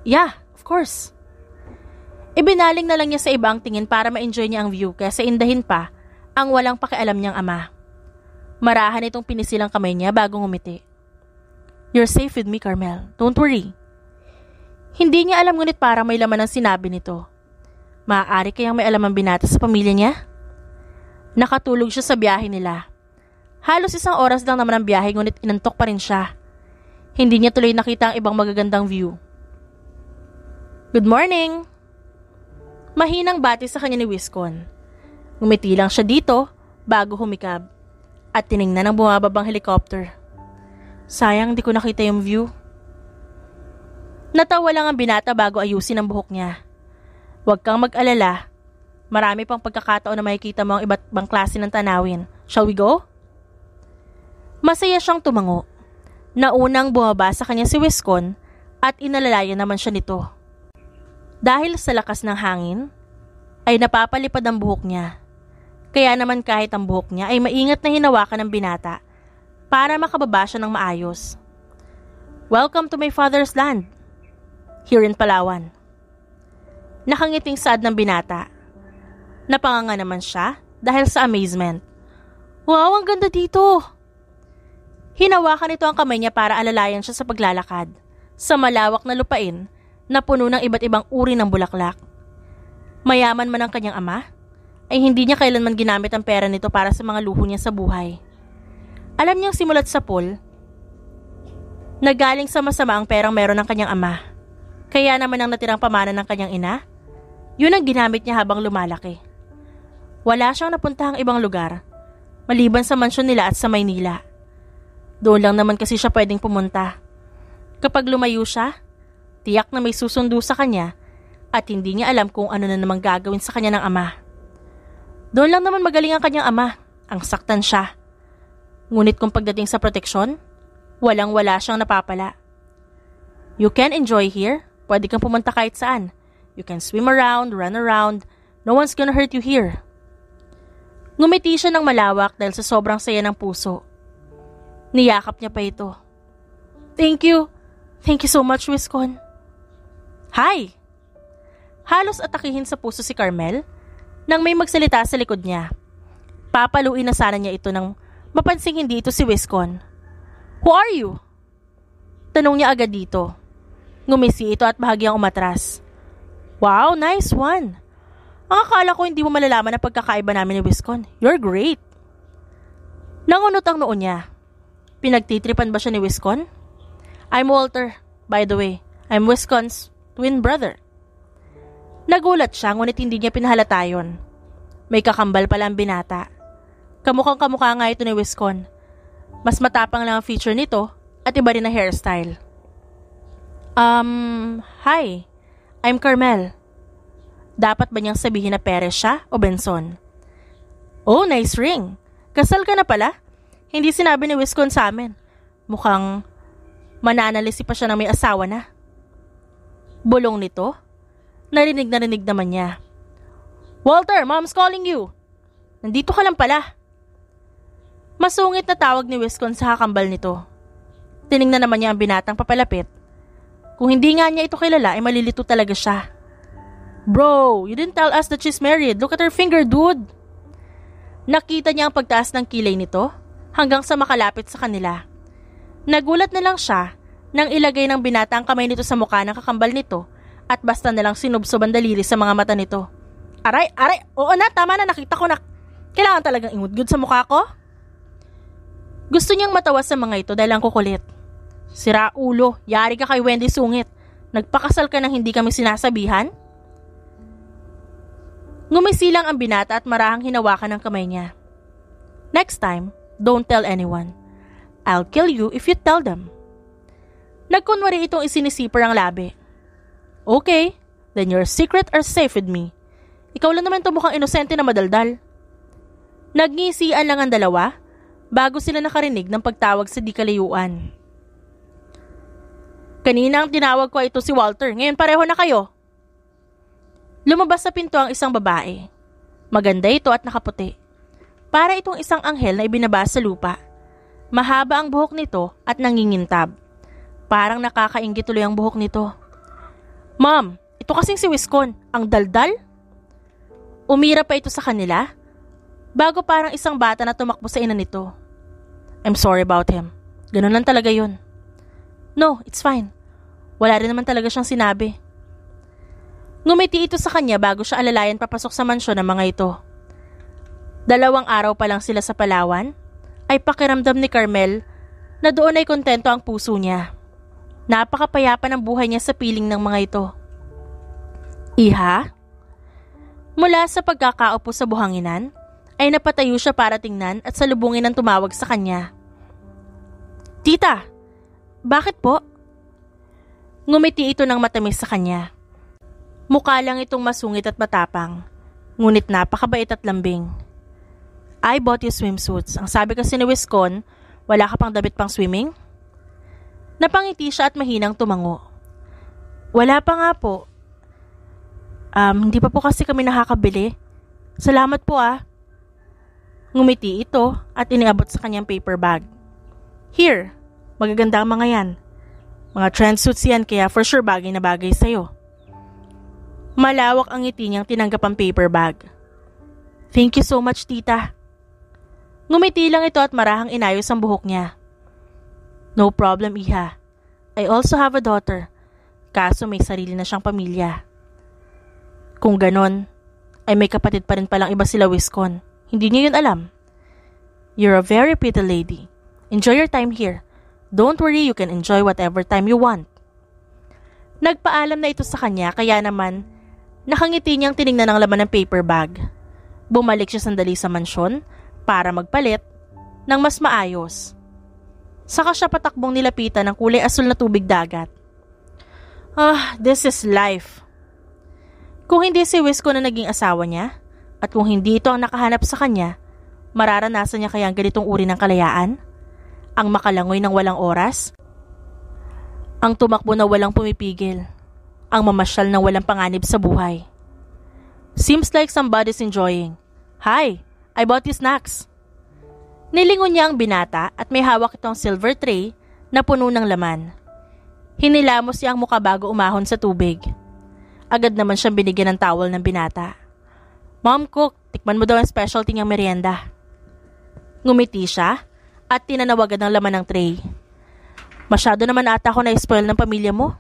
Yeah, of course. Ibinaling na lang niya sa iba ang tingin para ma-enjoy niya ang view kaysa indahin pa ang walang pakialam niyang ama. Marahan itong pinisilang kamay niya bago ngumiti. You're safe with me, Carmel. Don't worry. Hindi niya alam ngunit parang may laman ang sinabi nito. Maaari kayang may alam ang binata sa pamilya niya? Nakatulog siya sa biyahe nila. Halos 1 oras lang naman ang biyahe ngunit inantok pa rin siya. Hindi niya tuloy nakita ang ibang magagandang view. Good morning! Mahinang bati sa kanya ni Wiscon. Ngumiti lang siya dito bago humikab at tiningnan ang bumababang helicopter. Sayang di ko nakita yung view. Natawa lang ang binata bago ayusin ang buhok niya. Huwag kang mag-alala. Marami pang pagkakataon na makikita mo ang iba't ibang klase ng tanawin. Shall we go? Masaya siyang tumango. Naunang bumaba sa kanya si Wiscon at inalalayan naman siya nito. Dahil sa lakas ng hangin, ay napapalipad ang buhok niya. Kaya naman kahit ang buhok niya ay maingat na hinawakan ng binata para makababa siya ng maayos. Welcome to my father's land, here in Palawan. Nakangiting saad ng binata. Napanganga naman siya dahil sa amazement. Wow, ang ganda dito! Hinawakan nito ang kamay niya para alalayan siya sa paglalakad sa malawak na lupain na puno ng iba't ibang uri ng bulaklak. Mayaman man ang kanyang ama, ay hindi niya kailanman ginamit ang pera nito para sa mga luho niya sa buhay. Alam niyang simulat sa pool, nagaling sa masama ang perang meron ng kanyang ama. Kaya naman ang natirang pamana ng kanyang ina, yun ang ginamit niya habang lumalaki. Wala siyang napuntahang ibang lugar, maliban sa mansyon nila at sa Maynila. Doon lang naman kasi siya pwedeng pumunta. Kapag lumayo siya, tiyak na may susundo sa kanya at hindi niya alam kung ano na namang gagawin sa kanya ng ama. Doon lang naman magaling ang kanyang ama, ang saktan siya. Ngunit kung pagdating sa proteksyon, walang-wala siyang napapala. You can enjoy here. Pwede kang pumunta kahit saan. You can swim around, run around. No one's gonna hurt you here. Ngumiti siya ng malawak dahil sa sobrang saya ng puso. Niyakap niya pa ito. Thank you. Thank you so much, Wiscon. Hi! Halos atakihin sa puso si Carmel nang may magsalita sa likod niya. Papaluin na sana niya ito nang mapansing hindi ito si Wiscon. "Who are you?" Tanong niya agad dito. Ngumisi ito at bahagyang umatras. "Wow, nice one. Ang akala ko hindi mo malalaman ang pagkakaiba namin ni Wiscon. You're great." Nangunot ang noo niya. Pinagtitripan ba siya ni Wiscon? "I'm Walter, by the way. I'm Wiscon's twin brother." Nagulat siya ngunit hindi niya pinahalata yun. May kakambal pala ang binata. Kamukhang kamukha nga ito ni Wiscon. Mas matapang lang ang feature nito at iba rin na hairstyle. Hi. I'm Carmel." Dapat ba niyang sabihin na Perez siya o Benson? "Oh, nice ring. Kasal ka na pala? Hindi sinabi ni Wiscon sa amin. Mukhang mananalisi pa siya na may asawa na." Bulong nito. Narinig naman niya. "Walter, Mom's calling you." "Nandito ka lang pala." Masungit na tawag ni Wiscon sa kakambal nito. Tiningnan naman niya ang binatang papalapit. Kung hindi nga niya ito kilala ay malilito talaga siya. "Bro, you didn't tell us that she's married. Look at her finger, dude." Nakita niya ang pagtaas ng kilay nito hanggang sa makalapit sa kanila. Nagulat na lang siya nang ilagay ng binata ang kamay nito sa mukha ng kakambal nito at basta na lang sinubsob ang daliri sa mga mata nito. Aray! Oo na, tama na, nakita ko na. Kailangan talagang ingudgud sa mukha ko?" Gusto niyang matawa sa mga ito dahil ang kukulit. "Sira ulo, yari ka kay Wendy Sungit. Nagpakasal ka nang hindi kami sinasabihan?" Ngumisi lang ang binata at marahang hinawakan ng kamay niya. "Next time, don't tell anyone. I'll kill you if you tell them." Nagkunwari itong isinisipar ang labi. "Okay, then your secret are safe with me. Ikaw lang naman mukhang inosente na madaldal." Nagngisian lang ang dalawa bago sila nakarinig ng pagtawag sa di kalayuan. "Kanina ang tinawag ko ito si Walter, ngayon pareho na kayo." Lumabas sa pinto ang isang babae. Maganda ito at nakaputi. Para itong isang anghel na ibinaba sa lupa. Mahaba ang buhok nito at nangingintab. Parang nakakainggit tuloy ang buhok nito. "Ma'am, ito kasing si Wiscon, ang daldal." Umira pa ito sa kanila, bago parang isang bata na tumakbo sa ina nito. "I'm sorry about him. Ganun lang talaga yun." "No, it's fine. Wala rin naman talaga siyang sinabi." Ngumiti ito sa kanya bago siya alalayan papasok sa mansyon ng mga ito. 2 araw pa lang sila sa Palawan, ay pakiramdam ni Carmel na doon ay kontento ang puso niya. Napakapayapa ng buhay niya sa piling ng mga ito. "Iha?" Mula sa pagkakaupo sa buhanginan, ay napatayo siya para tingnan at salubungin ang tumawag sa kanya. "Tita, bakit po?" Ngumiti ito ng matamis sa kanya. Mukha lang itong masungit at matapang, ngunit napakabait at lambing. "I bought you swimsuits. Ang sabi kasi ni Wiscon, wala ka pang damit pang swimming?" Napangiti siya at mahinang tumango. "Wala pa nga po. Hindi pa po kasi kami nakakabili. Salamat po ah." Ngumiti ito at iniabot sa kanyang paper bag. "Here, magaganda ang mga yan. Mga trend suits yan kaya for sure bagay na bagay sa'yo." Malawak ang ngiti niyang tinanggap ang paper bag. "Thank you so much, tita." Ngumiti lang ito at marahang inayos ang buhok niya. "No problem, iha. I also have a daughter. Kaso may sarili na siyang pamilya." Kung ganon, ay may kapatid pa rin palang iba sila Wiscon. Hindi niyo yun alam. "You're a very pretty lady. Enjoy your time here. Don't worry, you can enjoy whatever time you want." Nagpaalam na ito sa kanya kaya naman nakangiti niyang tiningnan ang laman ng paper bag. Bumalik siya sandali sa mansyon para magpalit ng mas maayos. Saka siya patakbong nilapitan ng kulay asul na tubig dagat. This is life. Kung hindi si Wiscon na naging asawa niya, at kung hindi ito ang nakahanap sa kanya, mararanasan niya kaya ang ganitong uri ng kalayaan? Ang makalangoy ng walang oras? Ang tumakbo na walang pumipigil? Ang mamasyal ng walang panganib sa buhay? Seems like somebody's enjoying. "Hi, I bought you snacks." Nilingon niya ang binata at may hawak itong silver tray na puno ng laman. Hinilamos niya ang mukha bago umahon sa tubig. Agad naman siyang binigyan ng towel ng binata. Mom cook, tikman mo daw ang specialty niyang merienda. Ngumiti siya at tinanawagan ng laman ng tray. Masyado naman ata ako na-spoil ng pamilya mo.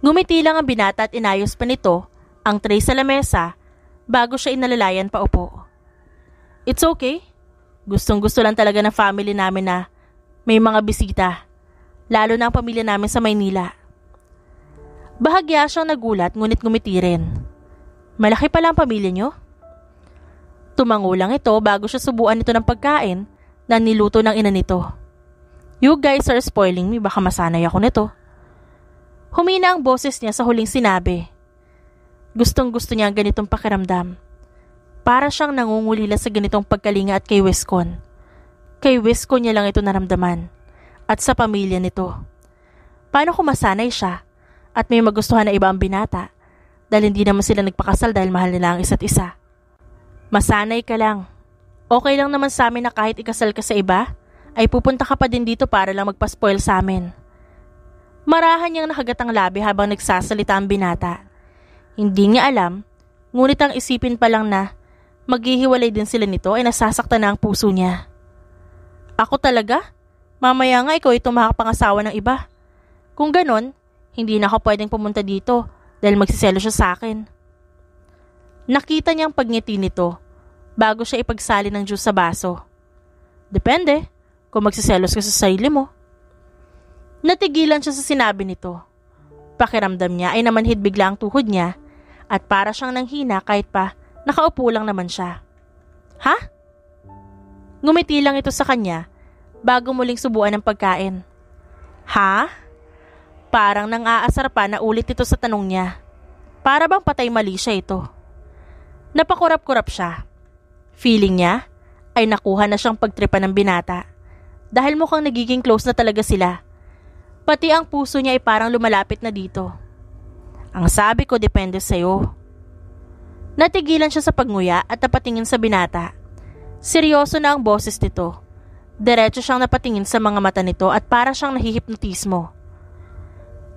Ngumiti lang ang binata at inayos pa nito ang tray sa lamesa bago siya inalalayan pa upo. It's okay. Gustong-gusto lang talaga ng family namin na may mga bisita, lalo na ang pamilya namin sa Maynila. Bahagya siyang nagulat ngunit ngumiti rin. Malaki pala ang pamilya niyo? Tumango lang ito bago siya subuan ito ng pagkain na niluto ng ina nito. You guys are spoiling me, baka masanay ako nito. Humina ang boses niya sa huling sinabi. Gustong-gusto niya ang ganitong pakiramdam. Para siyang nangungulila sa ganitong pagkalinga at kay Wiskon. Kay Wiskon niya lang ito naramdaman. At sa pamilya nito. Paano kung masanay siya at may magustuhan na iba ang binata dahil hindi naman sila nagpakasal dahil mahal nila ang isa't isa? Masanay ka lang. Okay lang naman sa amin na kahit ikasal ka sa iba, ay pupunta ka pa din dito para lang magpa-spoil sa amin. Marahan niyang nakagatang labi habang nagsasalita ang binata. Hindi niya alam, ngunit ang isipin pa lang na maghihiwalay din sila nito ay nasasaktan na ang puso niya. Ako talaga? Mamaya nga ikaw itong makakapangasawa ng iba. Kung ganon, hindi na ako pwedeng pumunta dito dahil magsiselo siya sa akin. Nakita niyang pagngiti nito bago siya ipagsali ng juice sa baso. Depende kung magsiselos ka sa sarili mo. Natigilan siya sa sinabi nito. Pakiramdam niya ay namanhid bigla ang tuhod niya at para siyang nanghina kahit pa nakaupo lang naman siya. Ha? Ngumiti lang ito sa kanya bago muling subuan ng pagkain. Ha? Parang nang-aasar pa na ulit ito sa tanong niya. Para bang patay mali siya ito. Napakurap-kurap siya. Feeling niya ay nakuha na siyang pagtripa ng binata dahil mukhang nagiging close na talaga sila. Pati ang puso niya ay parang lumalapit na dito. Ang sabi ko depende sa'yo. Natigilan siya sa pagnguya at napatingin sa binata. Seryoso na ang boses nito. Diretso siyang napatingin sa mga mata nito at para siyang nahihipnotismo.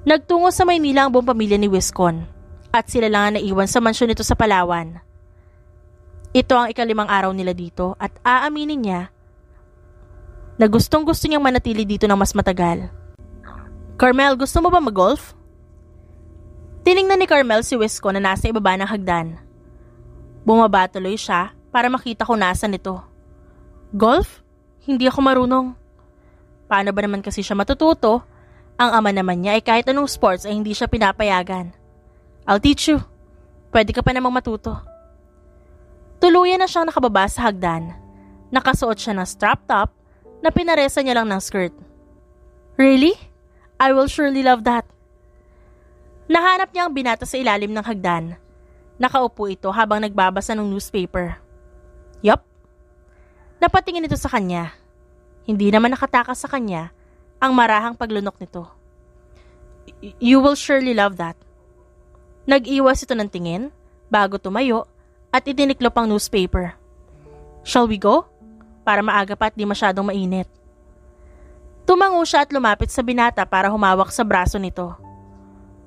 Nagtungo sa Maynila ang buong pamilya ni Wiskon at sila lang ang naiwan sa mansyon nito sa Palawan. Ito ang ika-5 araw nila dito at aaminin niya na gustong-gusto niyang manatili dito ng mas matagal. Carmel, gusto mo ba mag-golf? Tiningnan ni Carmel si Wiskon na nasa ibaba ng hagdan. Bumaba tuloy siya para makita kung nasan ito. Golf? Hindi ako marunong. Paano ba naman kasi siya matututo? Ang ama naman niya ay kahit anong sports ay hindi siya pinapayagan. I'll teach you. Pwede ka pa namang matuto. Tuluyan na siyang nakababa sa hagdan. Nakasuot siya ng strap top na pinaresa niya lang ng skirt. Really? I will surely love that. Nahanap niya ang binata sa ilalim ng hagdan. Nakaupo ito habang nagbabasa ng newspaper. Yup. Napatingin ito sa kanya. Hindi naman nakatakas sa kanya ang marahang paglunok nito. You will surely love that. Nag-iwas ito ng tingin bago tumayo at itiniklop ang newspaper. Shall we go? Para maaga pa at di masyadong mainit. Tumango siya at lumapit sa binata para humawak sa braso nito.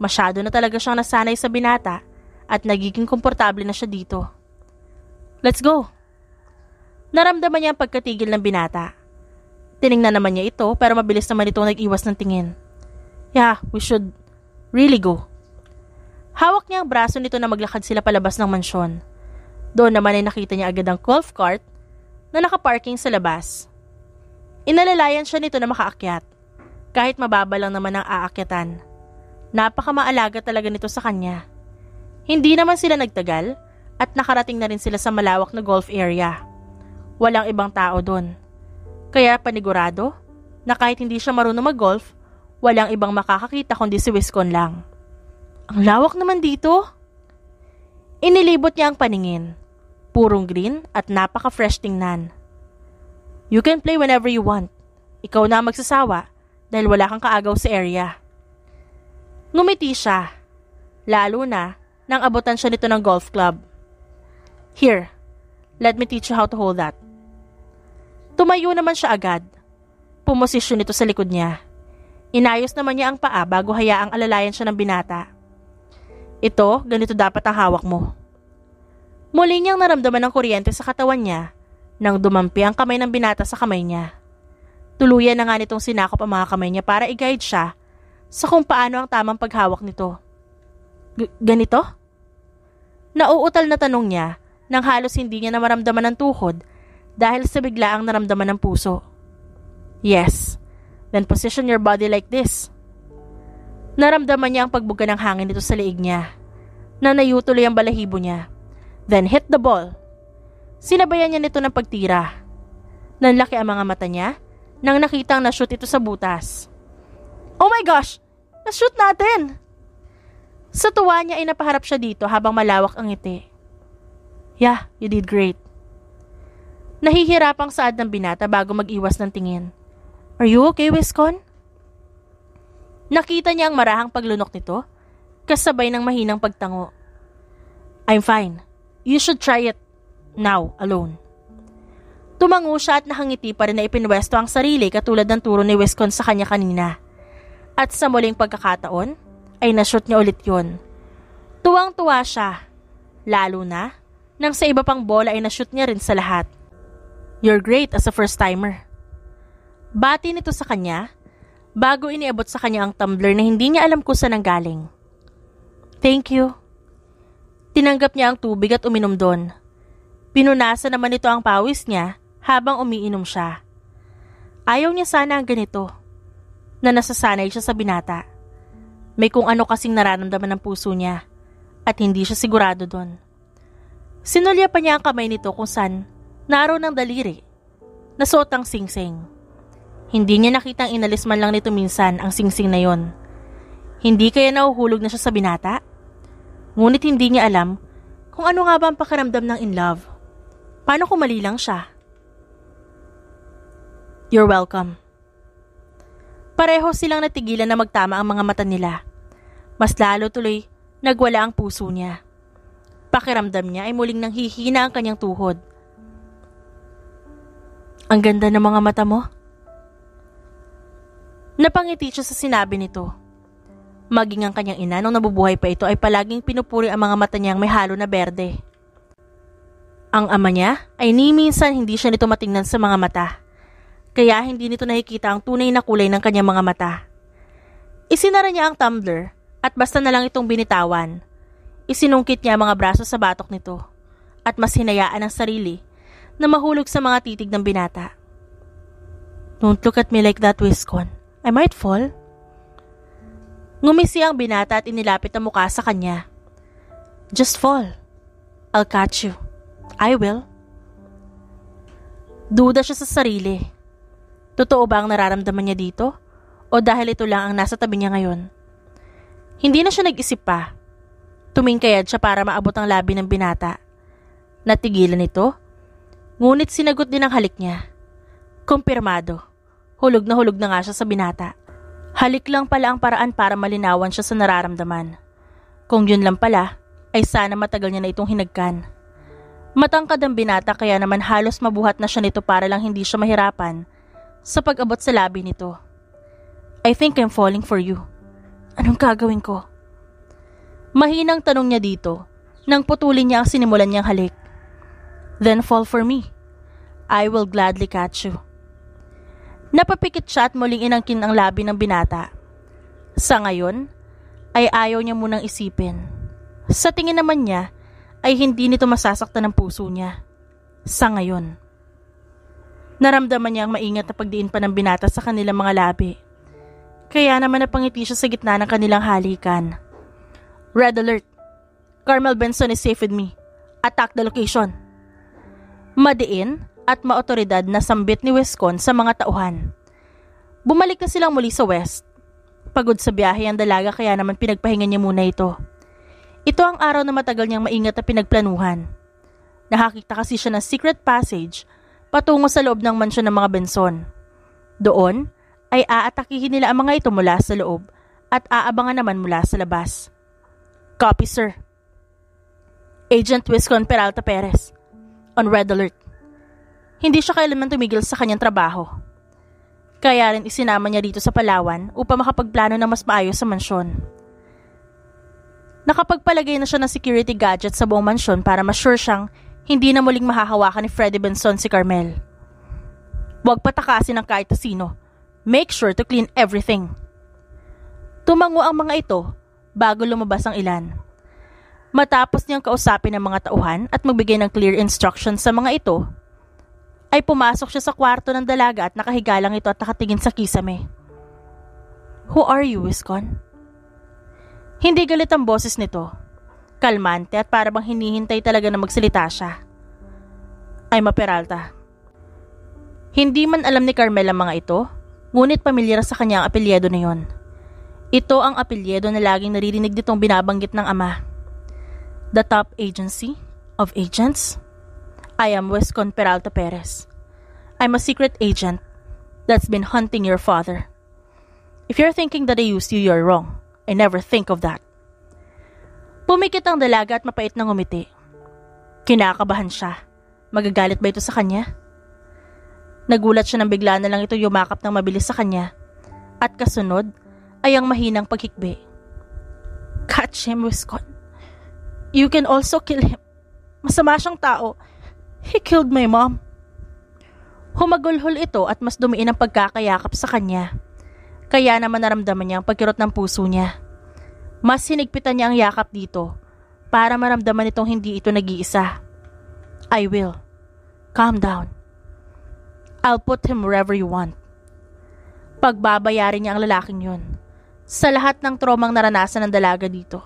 Masyado na talaga siyang nasanay sa binata at nagiging komportable na siya dito. Let's go! Naramdaman niya ang pagkatigil ng binata. Tiningnan naman niya ito pero mabilis naman itong nag-iwas ng tingin. Yeah, we should really go. Hawak niya ang braso nito na maglakad sila palabas ng mansyon. Doon naman ay nakita niya agad ang golf cart na nakaparking sa labas. Inalalayan siya nito na makaakyat. Kahit mababa lang naman ang aakyatan. Napakamaalaga talaga nito sa kanya. Hindi naman sila nagtagal at nakarating na rin sila sa malawak na golf area. Walang ibang tao doon. Kaya panigurado na kahit hindi siya marunong mag-golf, walang ibang makakakita kundi si Wiskon lang. Ang lawak naman dito. Inilibot niya ang paningin. Purong green at napaka-fresh tingnan. You can play whenever you want. Ikaw na magsasawa dahil wala kang kaagaw sa area. Ngumiti siya. Lalo na nang abutan siya nito ng golf club. Here, let me teach you how to hold that. Tumayo naman siya agad. Pumosisyon nito sa likod niya. Inayos naman niya ang paa bago hayaang alalayan siya ng binata. Ito, ganito dapat ang hawak mo. Muli niyang naramdaman ng kuryente sa katawan niya nang dumampi ang kamay ng binata sa kamay niya. Tuluyan na nga nitong sinakop ang mga kamay niya para i-guide siya sa kung paano ang tamang paghawak nito. Ganito? Nauutal na tanong niya nang halos hindi niya na maramdaman ng tuhod dahil sa biglaang naramdaman ng puso. Yes, then position your body like this. Naramdaman niya ang pagbuga ng hangin nito sa liig niya na nayutuloy ang balahibo niya. Then hit the ball. Sinabayan niya nito ng pagtira. Nanlaki ang mga mata niya nang nakitang na-shoot ito sa butas. Oh my gosh! Na-shoot natin! Sa tuwa niya ay napaharap siya dito habang malawak ang ngiti. Yeah, you did great. Nahihirapang saad ng binata bago mag-iwas ng tingin. Are you okay, Wiscon? Nakita niya ang marahang paglunok nito, kasabay ng mahinang pagtango. I'm fine. You should try it now, alone. Tumango siya at nakangiti pa rin na ipinwesto ang sarili katulad ng turo ni Wiscon sa kanya kanina. At sa muling pagkakataon, ay nashoot niya ulit yun. Tuwang-tuwa siya, lalo na nang sa iba pang bola ay nashoot niya rin sa lahat. You're great as a first-timer. Bati nito sa kanya, bago iniabot sa kanya ang tumbler na hindi niya alam kung saan nanggaling. Thank you. Tinanggap niya ang tubig at uminom doon. Pinunasan naman nito ang pawis niya habang umiinom siya. Ayaw niya sana ang ganito, na nasasanay siya sa binata. May kung ano kasing nararamdaman ng puso niya at hindi siya sigurado doon. Sinulya pa niya ang kamay nito kung saan naroon ang daliri, nasuot ang singsing. Hindi niya nakitang inalis man lang nito minsan ang singsing na yon. Hindi kaya nahuhulog na siya sa binata? Ngunit hindi niya alam kung ano nga ba ang pakiramdam ng in love. Paano kung mali lang siya? You're welcome. Pareho silang natigilan na magtama ang mga mata nila. Mas lalo tuloy nagwala ang puso niya. Pakiramdam niya ay muling nanghihina ang kanyang tuhod. Ang ganda ng mga mata mo. Napangiti siya sa sinabi nito. Maging ang kanyang ina nung nabubuhay pa ito ay palaging pinupuri ang mga mata niyang may halo na berde. Ang ama niya ay ni minsan hindi siya nito matingnan sa mga mata. Kaya hindi nito nakikita ang tunay na kulay ng kanyang mga mata. Isinara niya ang tumbler at basta na lang itong binitawan. Isinungkit niya ang mga braso sa batok nito at mas hinayaan ang sarili na mahulog sa mga titig ng binata. Don't look at me like that, Wiscon. I might fall. Ngumisi ang binata at inilapit ang mukha sa kanya. Just fall. I'll catch you. I will. Duda siya sa sarili. Totoo ba ang nararamdaman niya dito? O dahil ito lang ang nasa tabi niya ngayon? Hindi na siya nag-isip pa. Tumingkayad siya para maabot ang labi ng binata. Natigilan ito, ngunit sinagot din ang halik niya. Kumpirmado. Hulog na nga siya sa binata. Halik lang pala ang paraan para malinawan siya sa nararamdaman. Kung yun lang pala, ay sana matagal niya na itong hinagkan. Matangkad ang binata kaya naman halos mabuhat na siya nito para lang hindi siya mahirapan sa pag-abot sa labi nito. I think I'm falling for you. Anong gagawin ko? Mahinang tanong niya dito nang putulin niya ang sinimulan niyang halik. Then fall for me. I will gladly catch you. Napapikit siya at muling inangkin ang labi ng binata. Sa ngayon, ay ayaw niya munang isipin. Sa tingin naman niya, ay hindi nito masasaktan ang puso niya. Sa ngayon. Naramdaman niya ang maingat na pagdiin pa ng binata sa kanilang mga labi. Kaya naman napangiti siya sa gitna ng kanilang halikan. Red alert. Carmel Benson is safe with me. Attack the location. Madiin at maotoridad na sambit ni Wiscon sa mga tauhan. Bumalik na silang muli sa West. Pagod sa biyahe ang dalaga kaya naman pinagpahinga niya muna ito. Ito ang araw na matagal niyang maingat na pinagplanuhan. Nakakita kasi siya ng secret passage patungo sa loob ng mansyon ng mga Benson. Doon ay aatakihin nila ang mga ito mula sa loob at aabangan naman mula sa labas. Copy, sir. Agent Wiscon Peralta Perez. On red alert. Hindi siya kailanman tumigil sa kanyang trabaho. Kaya rin isinama niya dito sa Palawan upang makapagplano ng mas maayos sa mansyon. Nakapagpalagay na siya ng security gadget sa buong mansyon para ma-sure siyang hindi na muling mahahawakan ni Freddy Benson si Carmel. Huwag patakasin ng kahit sino. Make sure to clean everything. Tumango ang mga ito bago lumabas ang ilan. Matapos niyang kausapin ang mga tauhan at magbigay ng clear instructions sa mga ito, ay pumasok siya sa kwarto ng dalaga at nakahiga lang ito at nakatingin sa kisame. Who are you, Wiscon? Hindi galit ang boses nito. Kalmante at para bang hinihintay talaga na magsalita siya. I'm a Peralta. Hindi man alam ni Carmel ang mga ito, ngunit pamilyar sa kanya ang apelyido na yon. Ito ang apelyido na laging naririnig nitong binabanggit ng ama. The top agency of agents? I am Wiscon Peralta Perez. I'm a secret agent that's been hunting your father. If you're thinking that I used you, you're wrong. I never think of that. Pumikit ang dalaga at mapait na ngumiti. Kinakabahan siya. Magagalit ba ito sa kanya? Nagulat siya nang bigla na lang ito yumakap ng mabilis sa kanya. At kasunod ay ang mahinang paghikbi. Catch him, Wiscon. You can also kill him. Masama siyang tao. He killed my mom. Humagulhol ito at mas dumiin ang pagkakayakap sa kanya. Kaya naman naramdaman niya ang pagkirot ng puso niya. Mas hinigpitan niya ang yakap dito para maramdaman itong hindi ito nag-iisa. I will. Calm down. I'll put him wherever you want. Pagbabayarin niya ang lalaking yun. Sa lahat ng traumang naranasan ng dalaga dito.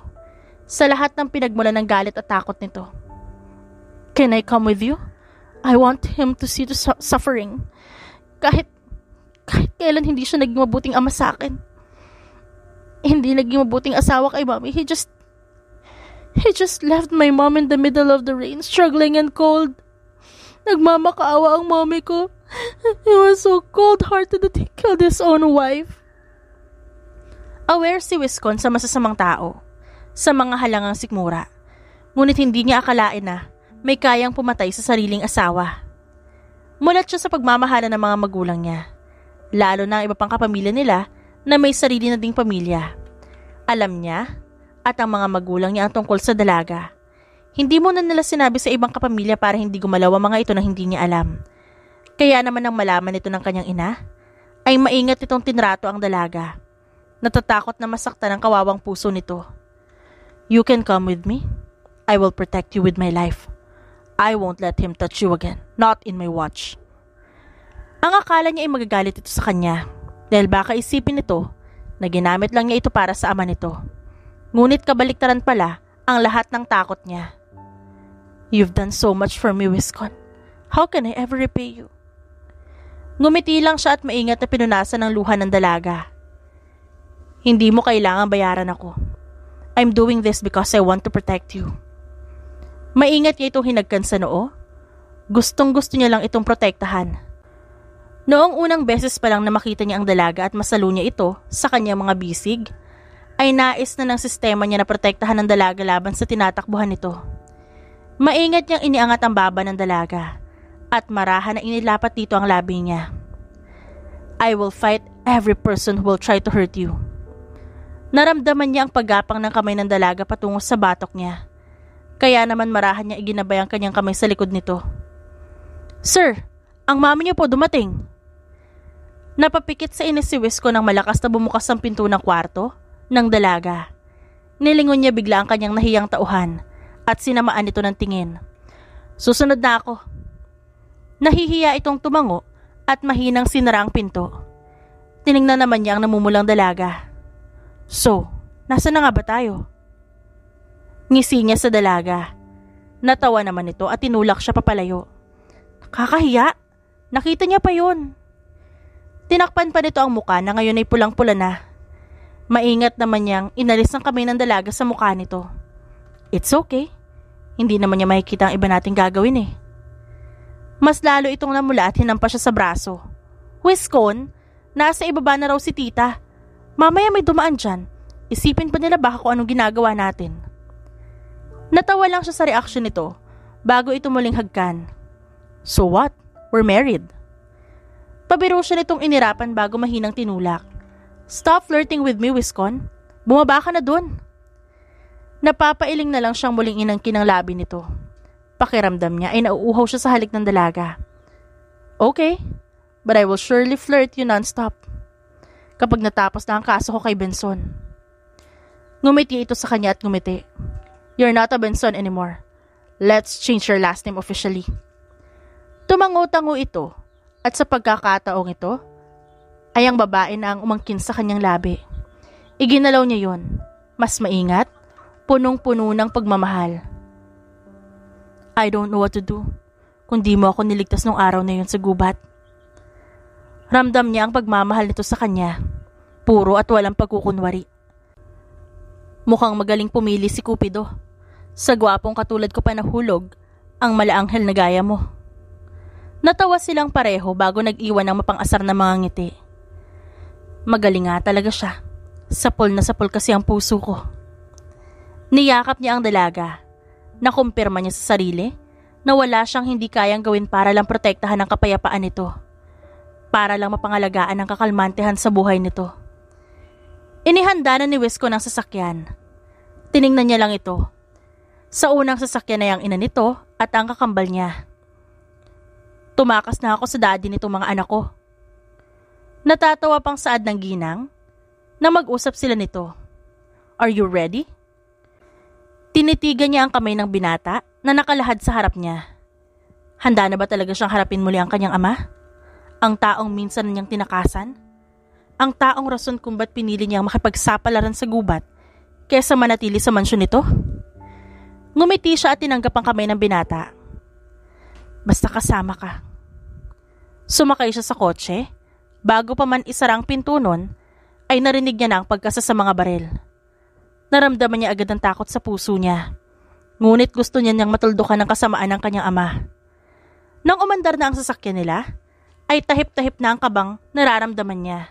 Sa lahat ng pinagmula ng galit at takot nito. Can I come with you? I want him to see the suffering. Kahit kailan hindi siya naging mabuting ama sa akin. Hindi naging mabuting asawa kay mommy. He just left my mom in the middle of the rain, struggling and cold. Nagmamakaawa ang mommy ko. He was so cold-hearted that he killed his own wife. Aware si Wiscon sa masasamang tao, sa mga halangang sikmura. Ngunit hindi niya akalain na may kayang pumatay sa sariling asawa. Mulat siya sa pagmamahala ng mga magulang niya, lalo na ang iba pang kapamilya nila na may sarili na ding pamilya. Alam niya at ang mga magulang niya ang tungkol sa dalaga. Hindi mo na nila sinabi sa ibang kapamilya para hindi gumalaw ang mga ito na hindi niya alam. Kaya naman nang malaman ito ng kanyang ina, ay maingat itong tinrato ang dalaga. Natatakot na masaktan ang kawawang puso nito. You can come with me. I will protect you with my life. I won't let him touch you again. Not in my watch. Ang akala niya ay magagalit ito sa kanya dahil baka isipin nito na ginamit lang niya ito para sa ama nito. Ngunit kabaliktaran pala ang lahat ng takot niya. You've done so much for me, Wiscon. How can I ever repay you? Ngumiti lang siya at maingat na pinunasan ng luha ng dalaga. Hindi mo kailangan bayaran ako. I'm doing this because I want to protect you. Maingat niya itong hinagkan sa noo. Gustong-gusto niya lang itong protektahan. Noong unang beses pa lang na makita niya ang dalaga at masalo niya ito sa kanyang mga bisig, ay nais na ng sistema niya na protektahan ang dalaga laban sa tinatakbuhan nito. Maingat niyang iniangat ang baba ng dalaga at marahan na inilapat dito ang labi niya. I will fight every person who will try to hurt you. Naramdaman niya ang paggapang ng kamay ng dalaga patungo sa batok niya. Kaya naman marahan niya iginabay ang kanyang kamay sa likod nito. Sir, ang mami niyo po dumating. Napapikit sa inis si Wiscon nang malakas na bumukas ang pinto ng kwarto ng dalaga. Nilingon niya bigla ang kanyang nahiyang tauhan at sinamaan ito ng tingin. Susunod na ako. Nahihiya itong tumango at mahinang sinara ang pinto. Tiningnan naman niya ang namumulang dalaga. So, nasa na nga ba tayo? Ngisi niya sa dalaga. Natawa naman ito at tinulak siya papalayo. Nakakahiya. Nakita niya pa yun. Tinakpan pa nito ang muka na ngayon ay pulang-pula na. Maingat naman niyang inalis ang kamay ng dalaga sa mukha nito. It's okay. Hindi naman niya makikita ang iba nating gagawin eh. Mas lalo itong namula at hinampas siya sa braso. Wiscon, nasa ibaba na raw si tita. Mamaya may dumaan dyan. Isipin pa nila baka kung anong ginagawa natin. Natawa lang siya sa reaksyon nito bago ito muling hagkan. So what? We're married. Pabiro siya nitong inirapan bago mahinang tinulak. Stop flirting with me, Wiscon. Bumaba ka na dun. Napapailing na lang siyang muling inangkin ng labi nito. Pakiramdam niya ay nauuhaw siya sa halik ng dalaga. Okay, but I will surely flirt you non-stop kapag natapos na ang kaso ko kay Benson. Ngumiti ito sa kanya at ngumiti. You're not a Benson anymore. Let's change your last name officially. Tumango-tango ito at sa pagkakataong ito ay ang babae na ang umangkin sa kanyang labi. Iginalaw niya yon, mas maingat, punong-puno ng pagmamahal. I don't know what to do kung di mo ako niligtas nung araw na yun sa gubat. Ramdam niya ang pagmamahal nito sa kanya, puro at walang pagkukunwari. Mukhang magaling pumili si Cupido. Sa gwapong katulad ko pa nahulog, ang malaanghel na gaya mo. Natawa silang pareho bago nag-iwan ng mapang-asar na mga ngiti. Magaling nga talaga siya. Sapol na sapol kasi ang puso ko. Niyakap niya ang dalaga. Nakumpirma niya sa sarili na wala siyang hindi kayang gawin para lang protektahan ang kapayapaan nito. Para lang mapangalagaan ang kakalmantehan sa buhay nito. Inihanda na ni Wisco ng sasakyan. Tiningnan niya lang ito. Sa unang sasakyan na yung ina nito at ang kakambal niya. Tumakas na ako sa daddy nitong mga anak ko. Natatawa pang saad ng ginang na mag-usap sila nito. Are you ready? Tinitigan niya ang kamay ng binata na nakalahad sa harap niya. Handa na ba talaga siyang harapin muli ang kanyang ama? Ang taong minsan niyang tinakasan? Ang taong rason kung ba't pinili niyang makipagsapalaran sa gubat kesa manatili sa mansyon nito? Ngumiti siya at tinanggap ang kamay ng binata. Basta kasama ka. Sumakay siya sa kotse. Bago pa man isarang pinto nun, ay narinig niya na ang pagkasa sa mga baril. Naramdaman niya agad ang takot sa puso niya. Ngunit gusto niya niyang matuldukan ng kasamaan ng kanyang ama. Nang umandar na ang sasakyan nila, ay tahip-tahip na ang kabang nararamdaman niya.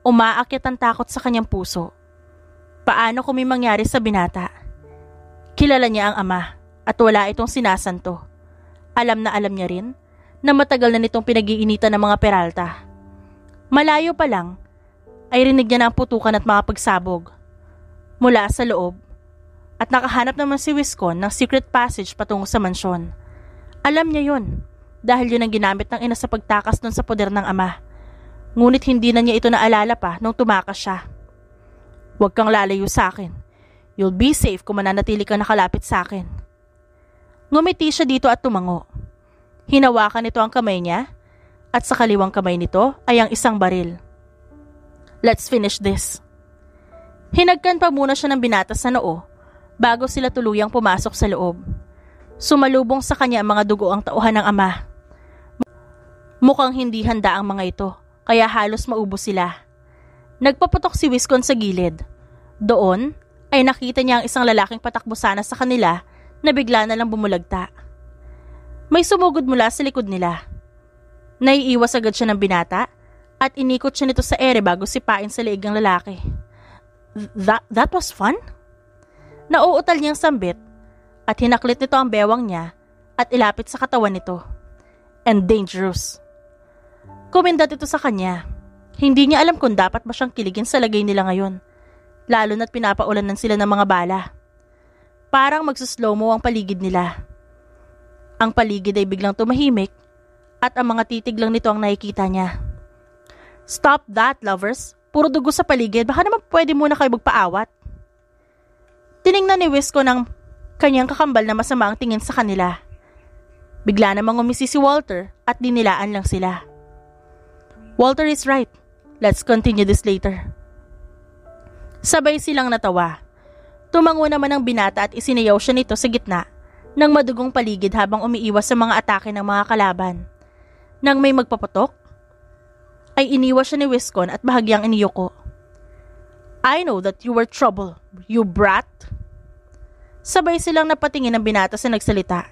Umaakyat ang takot sa kanyang puso. Paano kung may mangyari sa binata? Kilala niya ang ama at wala itong sinasanto. Alam niya rin na matagal na nitong pinag-iinitan ng mga Peralta. Malayo pa lang ay rinig niya na ang putukan at mga pagsabog. Mula sa loob at nakahanap naman si Wiscon ng secret passage patungo sa mansyon. Alam niya yon dahil yun ang ginamit ng ina sa pagtakas nun sa poder ng ama. Ngunit hindi na niya ito naalala pa nung tumakas siya. Huwag kang lalayo sa akin. You'll be safe kung mananatili kang nakalapit sa akin. Ngumiti siya dito at tumango. Hinawakan nito ang kamay niya at sa kaliwang kamay nito ay ang isang baril. Let's finish this. Hinagkan pa muna siya ng binata sa noo bago sila tuluyang pumasok sa loob. Sumalubong sa kanya ang mga dugo ang tauhan ng ama. Mukhang hindi handa ang mga ito kaya halos maubos sila. Nagpaputok si Wiscon sa gilid. Doon ay nakita niya ang isang lalaking patakbo sana sa kanila na bigla na lang bumulagta. May sumugod mula sa likod nila. Naiiwas agad siya ng binata at inikot siya nito sa ere bago sipain sa liig ng lalaki. That was fun? Nauutal niyang sambit at hinaklit nito ang bewang niya at ilapit sa katawan nito. And dangerous. Kumindat ito sa kanya. Hindi niya alam kung dapat ba siyang kiligin sa lagay nila ngayon. Lalo na't pinapaulanan sila ng mga bala. Parang magsuslow-mo ang paligid nila. Ang paligid ay biglang tumahimik at ang mga titig lang nito ang nakikita niya. Stop that, lovers. Puro dugo sa paligid. Baka naman pwede muna kayo magpaawat. Tiningnan ni Wisco ng kanyang kakambal na masama ang tingin sa kanila. Bigla namang umisi si Walter at dinilaan lang sila. Walter is right. Let's continue this later. Sabay silang natawa. Tumango naman ang binata at isinayaw siya nito sa gitna ng madugong paligid habang umiiwas sa mga atake ng mga kalaban. Nang may magpaputok, ay iniwas siya ni Wiscon at bahagyang iniyuko. I know that you were trouble, you brat. Sabay silang napatingin ng binata sa nagsalita.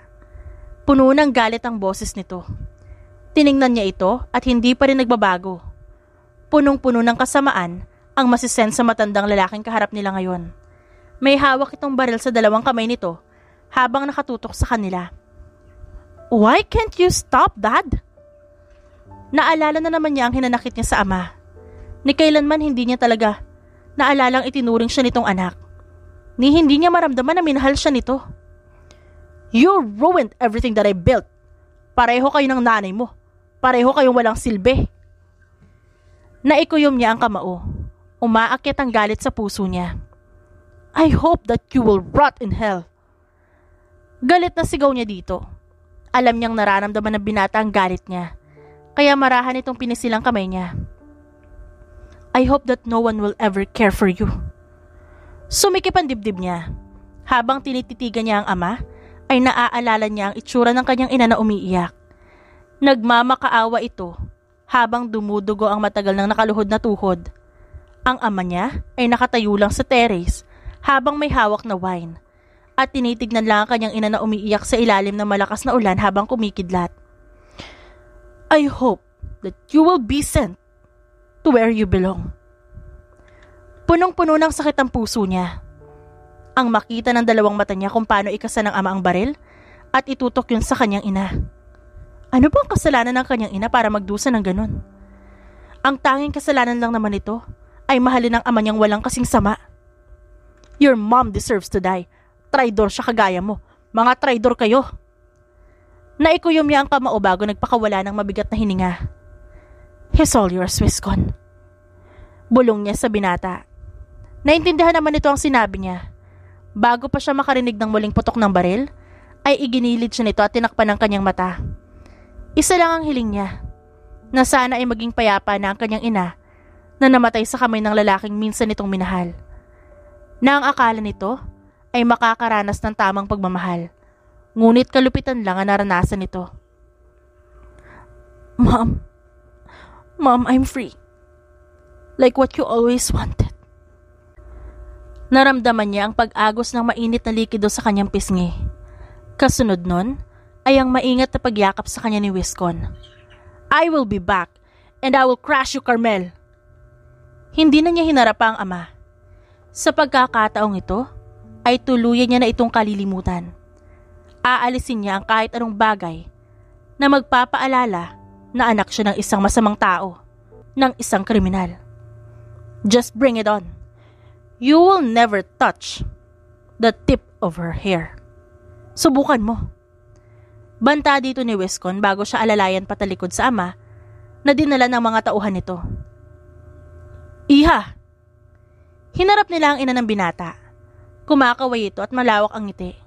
Puno ng galit ang boses nito. Tiningnan niya ito at hindi pa rin nagbabago. Punong-puno ng kasamaan ang masisend sa matandang lalaking kaharap nila ngayon. May hawak itong baril sa dalawang kamay nito habang nakatutok sa kanila. Why can't you stop, Dad? Naalala na naman niya ang hinanakit niya sa ama. Ni kailanman hindi niya talaga naalalang itinuring siya nitong anak. ni hindi niya maramdaman na minahal siya nito. You ruined everything that I built. Pareho kayo ng nanay mo. Pareho kayong walang silbi. Naikuyom niya ang kamao. Umaakyat ang galit sa puso niya. I hope that you will rot in hell. Galit na sigaw niya dito. Alam niyang nararamdaman ng binata ang galit niya. Kaya marahan itong pinisilang kamay niya. I hope that no one will ever care for you. Sumikip ang dibdib niya. Habang tinititigan niya ang ama, ay naaalala niya ang itsura ng kanyang ina na umiiyak. Nagmamakaawa ito habang dumudugo ang matagal ng nakaluhod na tuhod. Ang ama niya ay nakatayo lang sa terrace habang may hawak na wine at tinitignan lang ang kanyang ina na umiiyak sa ilalim ng malakas na ulan habang kumikidlat. I hope that you will be sent to where you belong. Punong-puno ng sakit ang puso niya. Ang makita ng dalawang mata niya kung paano ikasa ng ama ang baril at itutok yun sa kanyang ina. Ano bang kasalanan ng kanyang ina para magdusa ng ganun? Ang tanging kasalanan lang naman ito ay mahalin ng ama niyang walang kasing sama. Your mom deserves to die. Traidor siya kagaya mo. Mga traidor kayo. Naikuyom niya ang kamao bago nagpakawala ng mabigat na hininga. He's all yours, Wiskon. Bulong niya sa binata. Naintindihan naman ito ang sinabi niya. Bago pa siya makarinig ng muling putok ng baril, ay iginilid siya nito at tinakpan ng kanyang mata. Isa lang ang hiling niya, na sana ay maging payapa na ang kanyang ina na namatay sa kamay ng lalaking minsan nitong minahal. Na ang akala nito ay makakaranas ng tamang pagmamahal, ngunit kalupitan lang ang naranasan nito. Mom, I'm free. Like what you always wanted. Naramdaman niya ang pag-agos ng mainit na likido sa kanyang pisngi. Kasunod nun ay ang maingat na pagyakap sa kanya ni Wiskon. I will be back and I will crush you, Carmel. Hindi na niya hinarap ang ama. Sa pagkakataong ito, ay tuluyan niya na itong kalilimutan. Aalisin niya ang kahit anong bagay na magpapaalala na anak siya ng isang masamang tao, ng isang kriminal. Just bring it on. You will never touch the tip of her hair. Subukan mo. Banta dito ni Wiskon bago siya alalayan patalikod sa ama na dinala ng mga tauhan nito. Iha! Hinarap nila ang ina ng binata. Kumakaway ito at malawak ang ngiti.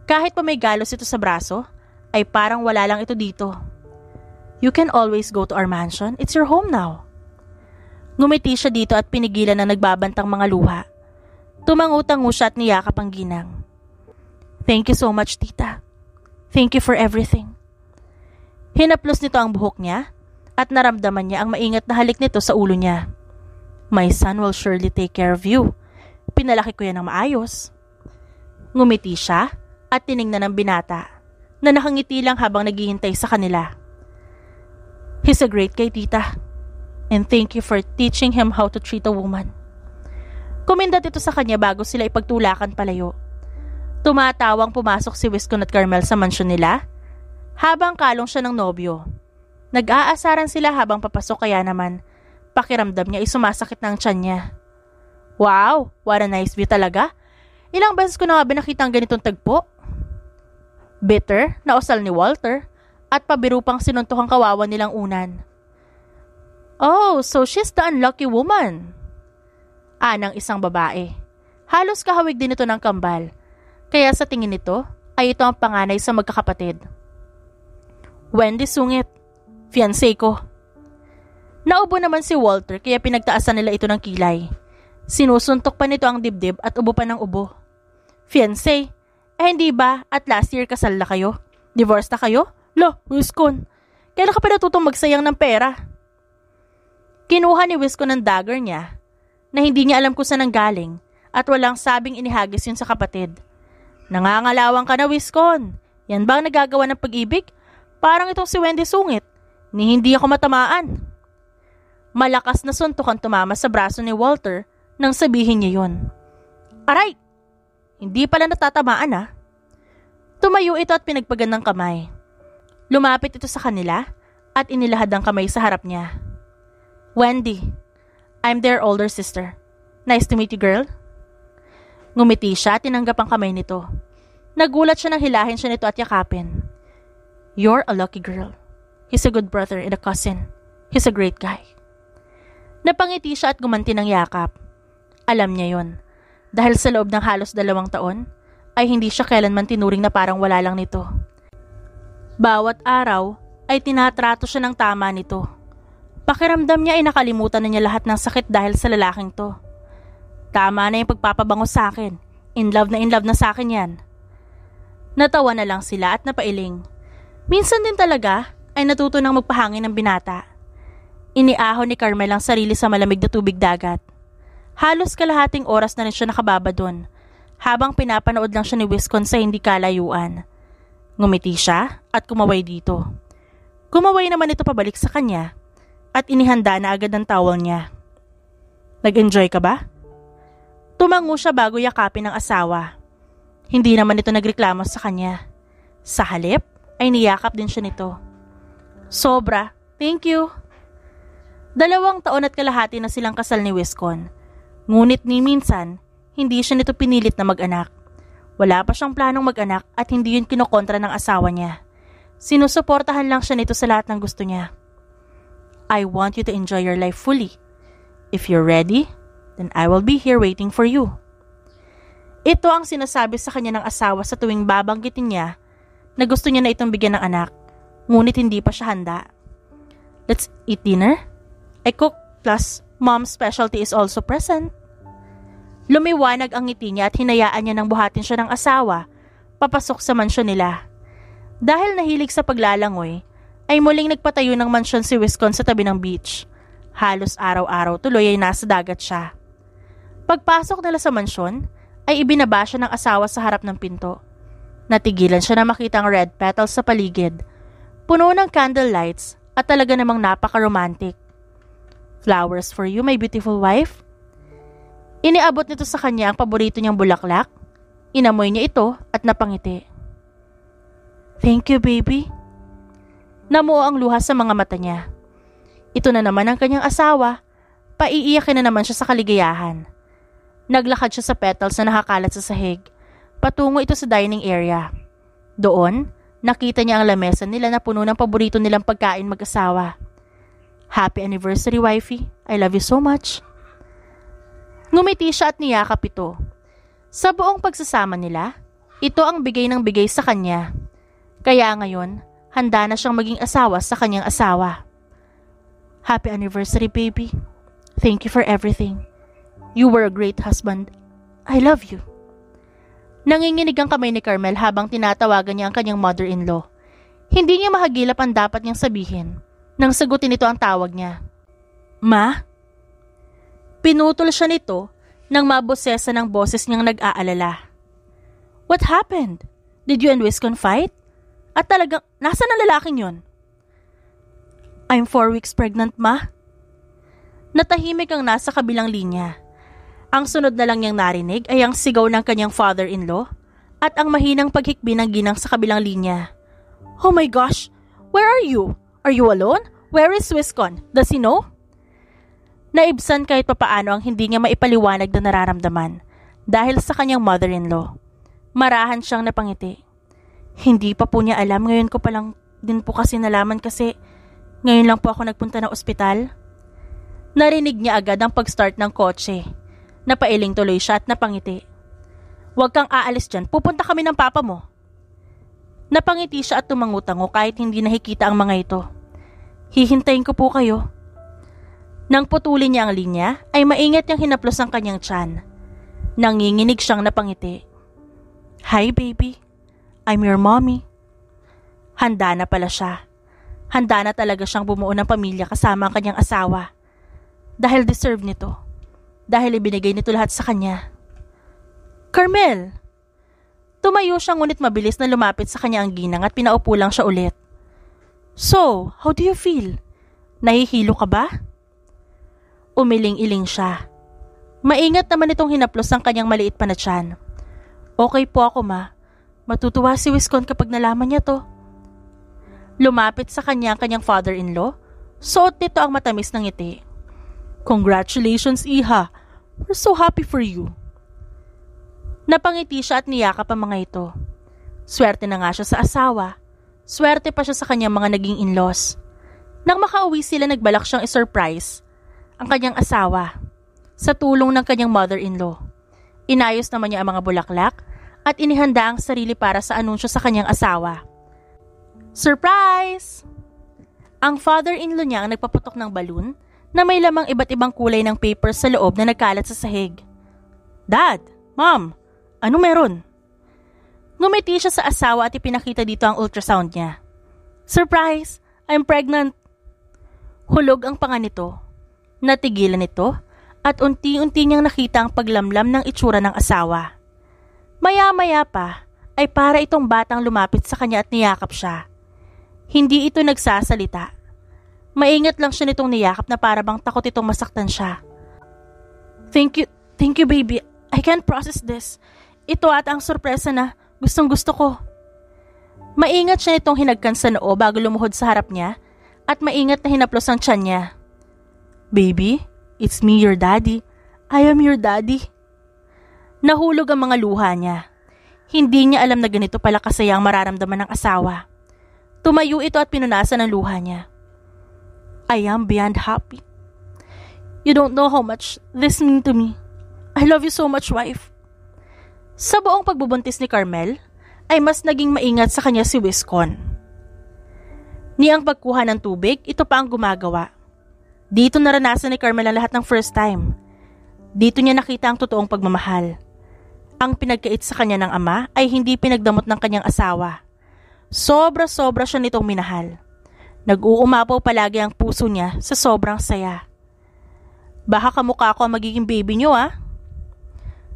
Kahit pa may galos ito sa braso, ay parang wala lang ito dito. You can always go to our mansion. It's your home now. Ngumiti siya dito at pinigilan na nagbabantang mga luha. Tumangutang siya at niyakap ang ginang. Thank you so much, tita. Thank you for everything. Hinaplos nito ang buhok niya at naramdaman niya ang maingat na halik nito sa ulo niya. My son will surely take care of you. Pinalaki ko yan ng maayos. Ngumiti siya at tiningnan ng binata na nakangiti lang habang naghihintay sa kanila. He's a great guy, tita. And thank you for teaching him how to treat a woman. Kumindat ito sa kanya bago sila ipagtulakan palayo. Tumatawang pumasok si Wiskon at Carmel sa mansyon nila habang kalong siya ng nobyo. Nag-aasaran sila habang papasok kaya naman pakiramdam niya ay sumasakit ng tiyan niya. Wow, what a nice view talaga. Ilang beses ko na nga nakita ang ganitong tagpo. Bitter na usal ni Walter at pabiru pang sinuntok ang kawawa nilang unan. Oh, so she's the unlucky woman. Anang isang babae. Halos kahawig din ito ng kambal. Kaya sa tingin nito ay ito ang panganay sa magkakapatid. Wendy Sungit, fiancé ko. Naubo naman si Walter kaya pinagtaasan nila ito ng kilay. Sinusuntok pa nito ang dibdib at ubo pa ng ubo. Fiancé? Hindi ba at last year kasal na kayo? Divorce na kayo? Lo, Wiskon. Kailan ka pa natutong magsayang ng pera? Kinuha ni Wiskon ang dagger niya na hindi niya alam kung saan galing at walang sabing inihagis yun sa kapatid. Nangangalawang ka na, Wiskon. Yan ba ang nagagawa ng pag-ibig? Parang itong si Wendy Sungit. Ni hindi ako matamaan. Malakas na suntok ang tumama sa braso ni Walter nang sabihin niya yun. Aray! Hindi pala natatamaan ah. Tumayo ito at pinagpagan ng kamay. Lumapit ito sa kanila at inilahad ang kamay sa harap niya. Wendy, I'm their older sister. Nice to meet you, girl. Ngumiti siya at tinanggap ang kamay nito. Nagulat siya nang hilahin siya nito at yakapin. You're a lucky girl. He's a good brother and a cousin. He's a great guy. Napangiti siya at gumanti ng yakap. Alam niya yon. Dahil sa loob ng halos 2 taon, ay hindi siya kailanman tinuring na parang wala lang nito. Bawat araw ay tinatrato siya ng tama nito. Pakiramdam niya ay nakalimutan na niya lahat ng sakit dahil sa lalaking to. Tama na yung pagpapabango sa akin. In love na sa akin yan. Natawa na lang sila at napailing. Minsan din talaga ay natuto ng magpahangin ng binata. Iniahon ni Carmel ang sarili sa malamig na tubig dagat. Halos kalahating oras na rin siya nakababa doon, habang pinapanood lang siya ni Wiscon sa hindi kalayuan. Ngumiti siya at kumaway dito. Kumaway naman ito pabalik sa kanya at inihanda na agad ang towel niya. Nag-enjoy ka ba? Tumango siya bago yakapin ng asawa. Hindi naman ito nagreklamo sa kanya. Sa halip ay niyakap din siya nito. Sobra, thank you. 2 taon at kalahati na silang kasal ni Wiscon. Ngunit ni minsan, hindi siya nito pinilit na mag-anak. Wala pa siyang planong mag-anak at hindi yun kinokontra ng asawa niya. Sinusuportahan lang siya nito sa lahat ng gusto niya. I want you to enjoy your life fully. If you're ready, then I will be here waiting for you. Ito ang sinasabi sa kanya ng asawa sa tuwing babanggitin niya na gusto niya na itong bigyan ng anak, ngunit hindi pa siya handa. Let's eat dinner. I cook plus mom's specialty is also present. Lumiwanag ang ngiti niya at hinayaan niya nang buhatin siya ng asawa papasok sa mansyon nila. Dahil nahilig sa paglalangoy, ay muling nagpatayo ng mansyon si Wiscon sa tabi ng beach. Halos araw-araw tuloy ay nasa dagat siya. Pagpasok nila sa mansyon, ay ibinaba siya ng asawa sa harap ng pinto. Natigilan siya na makita ang red petals sa paligid, puno ng candlelights at talaga namang napaka-romantic. Flowers for you, my beautiful wife. Iniabot nito sa kanya ang paborito niyang bulaklak. Inamoy niya ito at napangiti. Thank you, baby. Namuo ang luha sa mga mata niya. Ito na naman ang kanyang asawa. Paiiyakin na naman siya sa kaligayahan. Naglakad siya sa petals na nakakalat sa sahig. Patungo ito sa dining area. Doon, nakita niya ang lamesa nila na puno ng paborito nilang pagkain mag-asawa. Happy anniversary, wifey. I love you so much. Ngumiti siya at niyakap ito. Sa buong pagsasama nila, ito ang bigay ng bigay sa kanya. Kaya ngayon, handa na siyang maging asawa sa kanyang asawa. Happy anniversary, baby. Thank you for everything. You were a great husband. I love you. Nanginginig ang kamay ni Carmel habang tinatawagan niya ang kanyang mother-in-law. Hindi niya mahagilap ang dapat niyang sabihin nang sagutin nito ang tawag niya. Ma? Pinutol siya nito nang mabosesa ng boses niyang nag-aalala. What happened? Did you and Wiscon fight? At talagang, nasa na lalaking yon? I'm 4 weeks pregnant, ma. Natahimik ang nasa kabilang linya. Ang sunod na lang niyang narinig ay ang sigaw ng kanyang father-in-law at ang mahinang paghikbi ng ginang sa kabilang linya. Oh my gosh! Where are you? Are you alone? Where is Wiscon? Does he know? Naibsan kahit papaano ang hindi niya maipaliwanag na nararamdaman dahil sa kanyang mother-in-law. Marahan siyang napangiti. Hindi pa po niya alam, ngayon ko pa lang din po kasi nalaman kasi ngayon lang po ako nagpunta ng ospital. Narinig niya agad ang pag-start ng kotse. Napailing tuloy siya at napangiti. Huwag kang aalis dyan, pupunta kami ng papa mo. Napangiti siya at tumangutango kahit hindi nakikita ang mga ito. Hihintayin ko po kayo. Nang putulin niya ang linya, ay maingat niyang hinaplos ang kanyang tiyan. Nanginginig siyang napangiti. Hi baby, I'm your mommy. Handa na pala siya. Handa na talaga siyang bumuo ng pamilya kasama ang kanyang asawa. Dahil deserve nito. Dahil ibinigay nito lahat sa kanya. Carmel! Tumayo siya ngunit mabilis na lumapit sa kanya ang ginang at pinaupo lang siya ulit. So, how do you feel? Nahihilo ka ba? Umiling-iling siya. Maingat naman itong hinaplos ang kanyang maliit pa na tiyan. Okay po ako, ma. Matutuwa si Wiscon kapag nalaman niya to. Lumapit sa kanya ang kanyang father-in-law. Suot nito ang matamis ng ngiti. Congratulations, Iha. We're so happy for you. Napangiti siya at niyakap ang mga ito. Swerte na nga siya sa asawa. Swerte pa siya sa kanyang mga naging in-laws. Nang makauwi sila, nagbalak siyang i-surprise ang kanyang asawa sa tulong ng kanyang mother-in-law. Inayos naman niya ang mga bulaklak at inihanda ang sarili para sa anunsyo sa kanyang asawa. Surprise! Ang father-in-law niya ang nagpaputok ng balloon na may lamang iba't ibang kulay ng paper sa loob na nagkalat sa sahig. Dad! Mom! Ano meron? Ngumiti siya sa asawa at ipinakita dito ang ultrasound niya. Surprise! I'm pregnant! Hulog ang panga nito. Natigilan ito at unti-unti niyang nakita ang paglamlam ng itsura ng asawa. Maya-maya pa ay para itong batang lumapit sa kanya at niyakap siya. Hindi ito nagsasalita. Maingat lang siya nitong niyakap na para bang takot itong masaktan siya. Thank you baby. I can't process this. Ito at ang sorpresa na gustong gusto ko. Maingat siya nitong hinagkan sa noo bago lumuhod sa harap niya at maingat na hinaplos ang tiyan niya. Baby, it's me, your daddy. I am your daddy. Nahulog ang mga luha niya. Hindi niya alam na ganito pala kasaya ang mararamdaman ng asawa. Tumayo ito at pinunasan ang luha niya. I am beyond happy. You don't know how much this means to me. I love you so much, wife. Sa buong pagbubuntis ni Carmel, ay mas naging maingat sa kanya si Wiscon. Ni ang pagkuha ng tubig, ito pa ang gumagawa. Dito naranasan ni Carmel ang lahat ng first time. Dito niya nakita ang totoong pagmamahal. Ang pinagkait sa kanya ng ama ay hindi pinagdamot ng kanyang asawa. Sobra-sobra siya nitong minahal. Nag-uumapaw palagi ang puso niya sa sobrang saya. Baka kamukha ko ang magiging baby niyo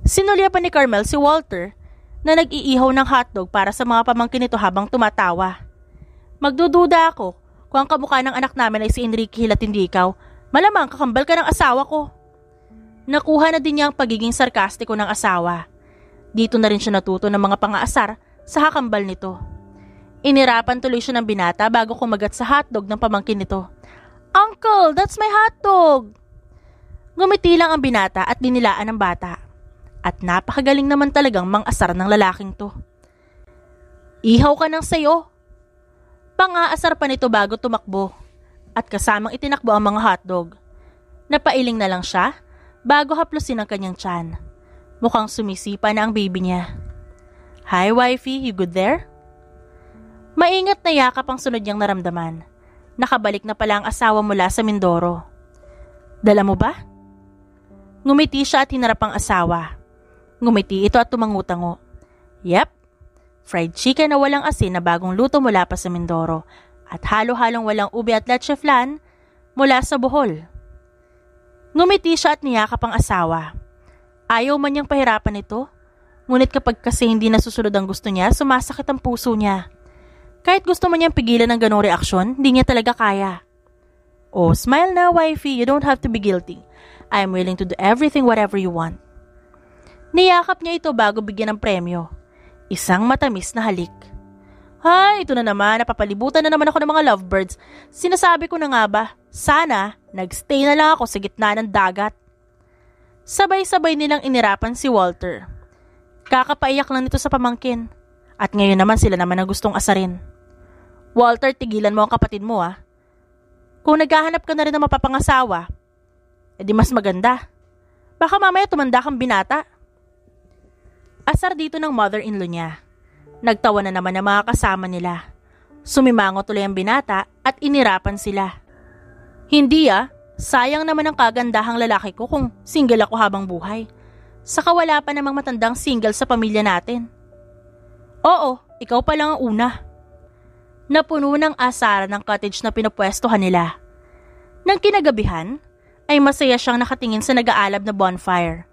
Sinulya pa ni Carmel si Walter na nag-iihaw ng hotdog para sa mga pamangkin nito habang tumatawa. Magdududa ako kung ang kamukha ng anak namin ay si Enrique Hilat hindi ikaw. Malamang kakambal ka ng asawa ko. Nakuha na din niya ang pagiging sarkastiko ng asawa. Dito na rin siya natuto ng mga pangaasar sa hakambal nito. Inirapan tuloy siya ng binata bago kumagat sa hotdog ng pamangkin nito. Uncle, that's my hotdog! Ngumiti lang ang binata at dinilaan ng bata. At napakagaling naman talagang mang-asar ng lalaking to. Ihaw ka ng sayo. Pang-aasar pa nito bago tumakbo. At kasamang itinakbo ang mga hotdog. Napailing na lang siya bago haplusin ang kanyang tiyan. Mukhang sumisipa na ang baby niya. Hi wifey, you good there? Maingat na yakap ang sunod niyang naramdaman. Nakabalik na pala ang asawa mula sa Mindoro. Dala mo ba? Ngumiti siya at hinarap ang asawa. Ngumiti ito at tumangutango. Yep, fried chicken na walang asin na bagong luto mula pa sa Mindoro at halo-halong walang ube at leche flan mula sa Bohol. Ngumiti siya at niyakap ang asawa. Ayaw man niyang pahirapan ito, ngunit kapag kasi hindi nasusunod ang gusto niya, sumasakit ang puso niya. Kahit gusto man niyang pigilan ng ganong reaksyon, hindi niya talaga kaya. Oh, smile na wifey, you don't have to be guilty. I am willing to do everything whatever you want. Niyakap niya ito bago bigyan ng premyo. Isang matamis na halik. Hay, ito na naman, napapalibutan na naman ako ng mga lovebirds. Sinasabi ko na nga ba, sana nagstay na lang ako sa gitna ng dagat. Sabay-sabay nilang inirapan si Walter. Kakapaiyak lang nito sa pamangkin. At ngayon naman sila naman ang gustong asarin. Walter, tigilan mo ang kapatid mo Kung naghahanap ka na rin ng mapapangasawa, edi mas maganda. Baka mamaya tumanda kang binata. Asar dito ng mother-in-law niya. Nagtawa na naman ang mga kasama nila. Sumimango tuloy ang binata at inirapan sila. Hindi sayang naman ang kagandahang lalaki ko kung single ako habang buhay. Saka wala pa namang matandang single sa pamilya natin. Oo, ikaw pa lang ang una. Napuno ng asaran ng cottage na pinupwestuhan nila. Nang kinagabihan, ay masaya siyang nakatingin sa nag-aalab na bonfire.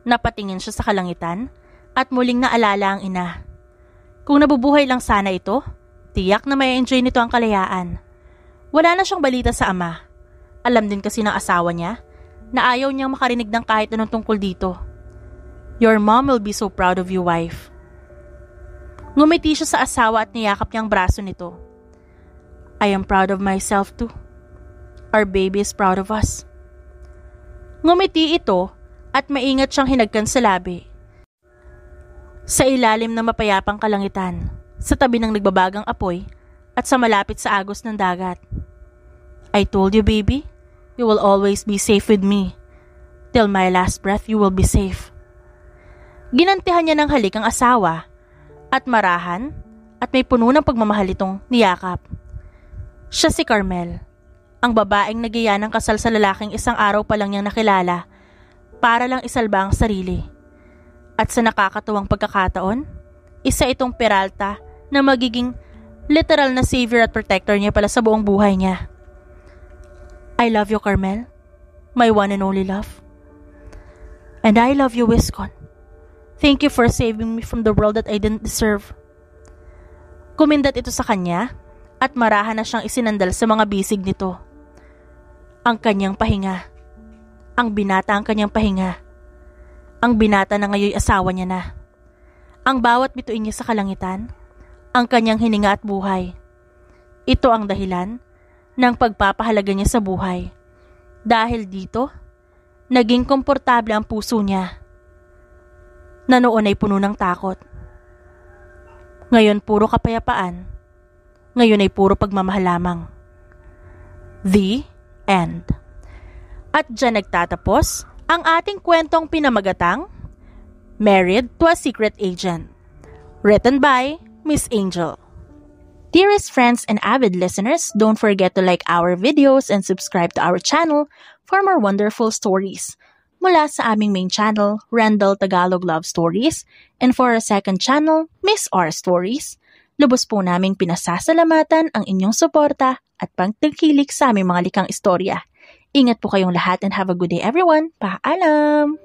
Napatingin siya sa kalangitan at muling naalala ang ina. Kung nabubuhay lang sana ito, tiyak na may enjoy nito ang kalayaan. Wala na siyang balita sa ama. Alam din kasi ng asawa niya na ayaw niyang makarinig ng kahit anong tungkol dito. Your mom will be so proud of you, wife. Ngumiti siya sa asawa at niyakap niya ang braso nito. I am proud of myself too. Our baby is proud of us. Ngumiti ito at maingat siyang hinagkan sa labi. Sa ilalim ng mapayapang kalangitan, sa tabi ng nagbabagang apoy, at sa malapit sa agos ng dagat. I told you, baby, you will always be safe with me. Till my last breath, you will be safe. Ginantihan niya ng halik ang asawa, at marahan, at may puno ng pagmamahal itong niyakap. Siya si Carmel, ang babaeng nagiya ng kasal sa lalaking isang araw pa lang niyang nakilala, para lang isalba ang sarili. At sa nakakatuwang pagkakataon, isa itong Peralta na magiging literal na savior at protector niya pala sa buong buhay niya. I love you, Carmel, my one and only love. And I love you, Wiscon. Thank you for saving me from the world that I didn't deserve. Kumindat ito sa kanya at marahan na siyang isinandal sa mga bisig nito. Ang kanyang pahinga. Ang binata ang kanyang pahinga. Ang binata na ngayoy asawa niya na. Ang bawat bituin niya sa kalangitan, ang kanyang hininga at buhay. Ito ang dahilan ng pagpapahalaga niya sa buhay. Dahil dito, naging komportable ang puso niya, na noon ay puno ng takot. Ngayon puro kapayapaan. Ngayon ay puro pagmamahal lamang. The end. At dyan nagtatapos ang ating kwentong pinamagatang Married to a Secret Agent. Written by Miss Angel. Dearest friends and avid listeners, don't forget to like our videos and subscribe to our channel for more wonderful stories. Mula sa aming main channel, Randall Tagalog Love Stories, and for our second channel, Miss R Stories, lubos po naming pinasasalamatan ang inyong suporta at pagtangkilik sa aming mga likang istorya. Ingat po kayong lahat and have a good day everyone. Paalam!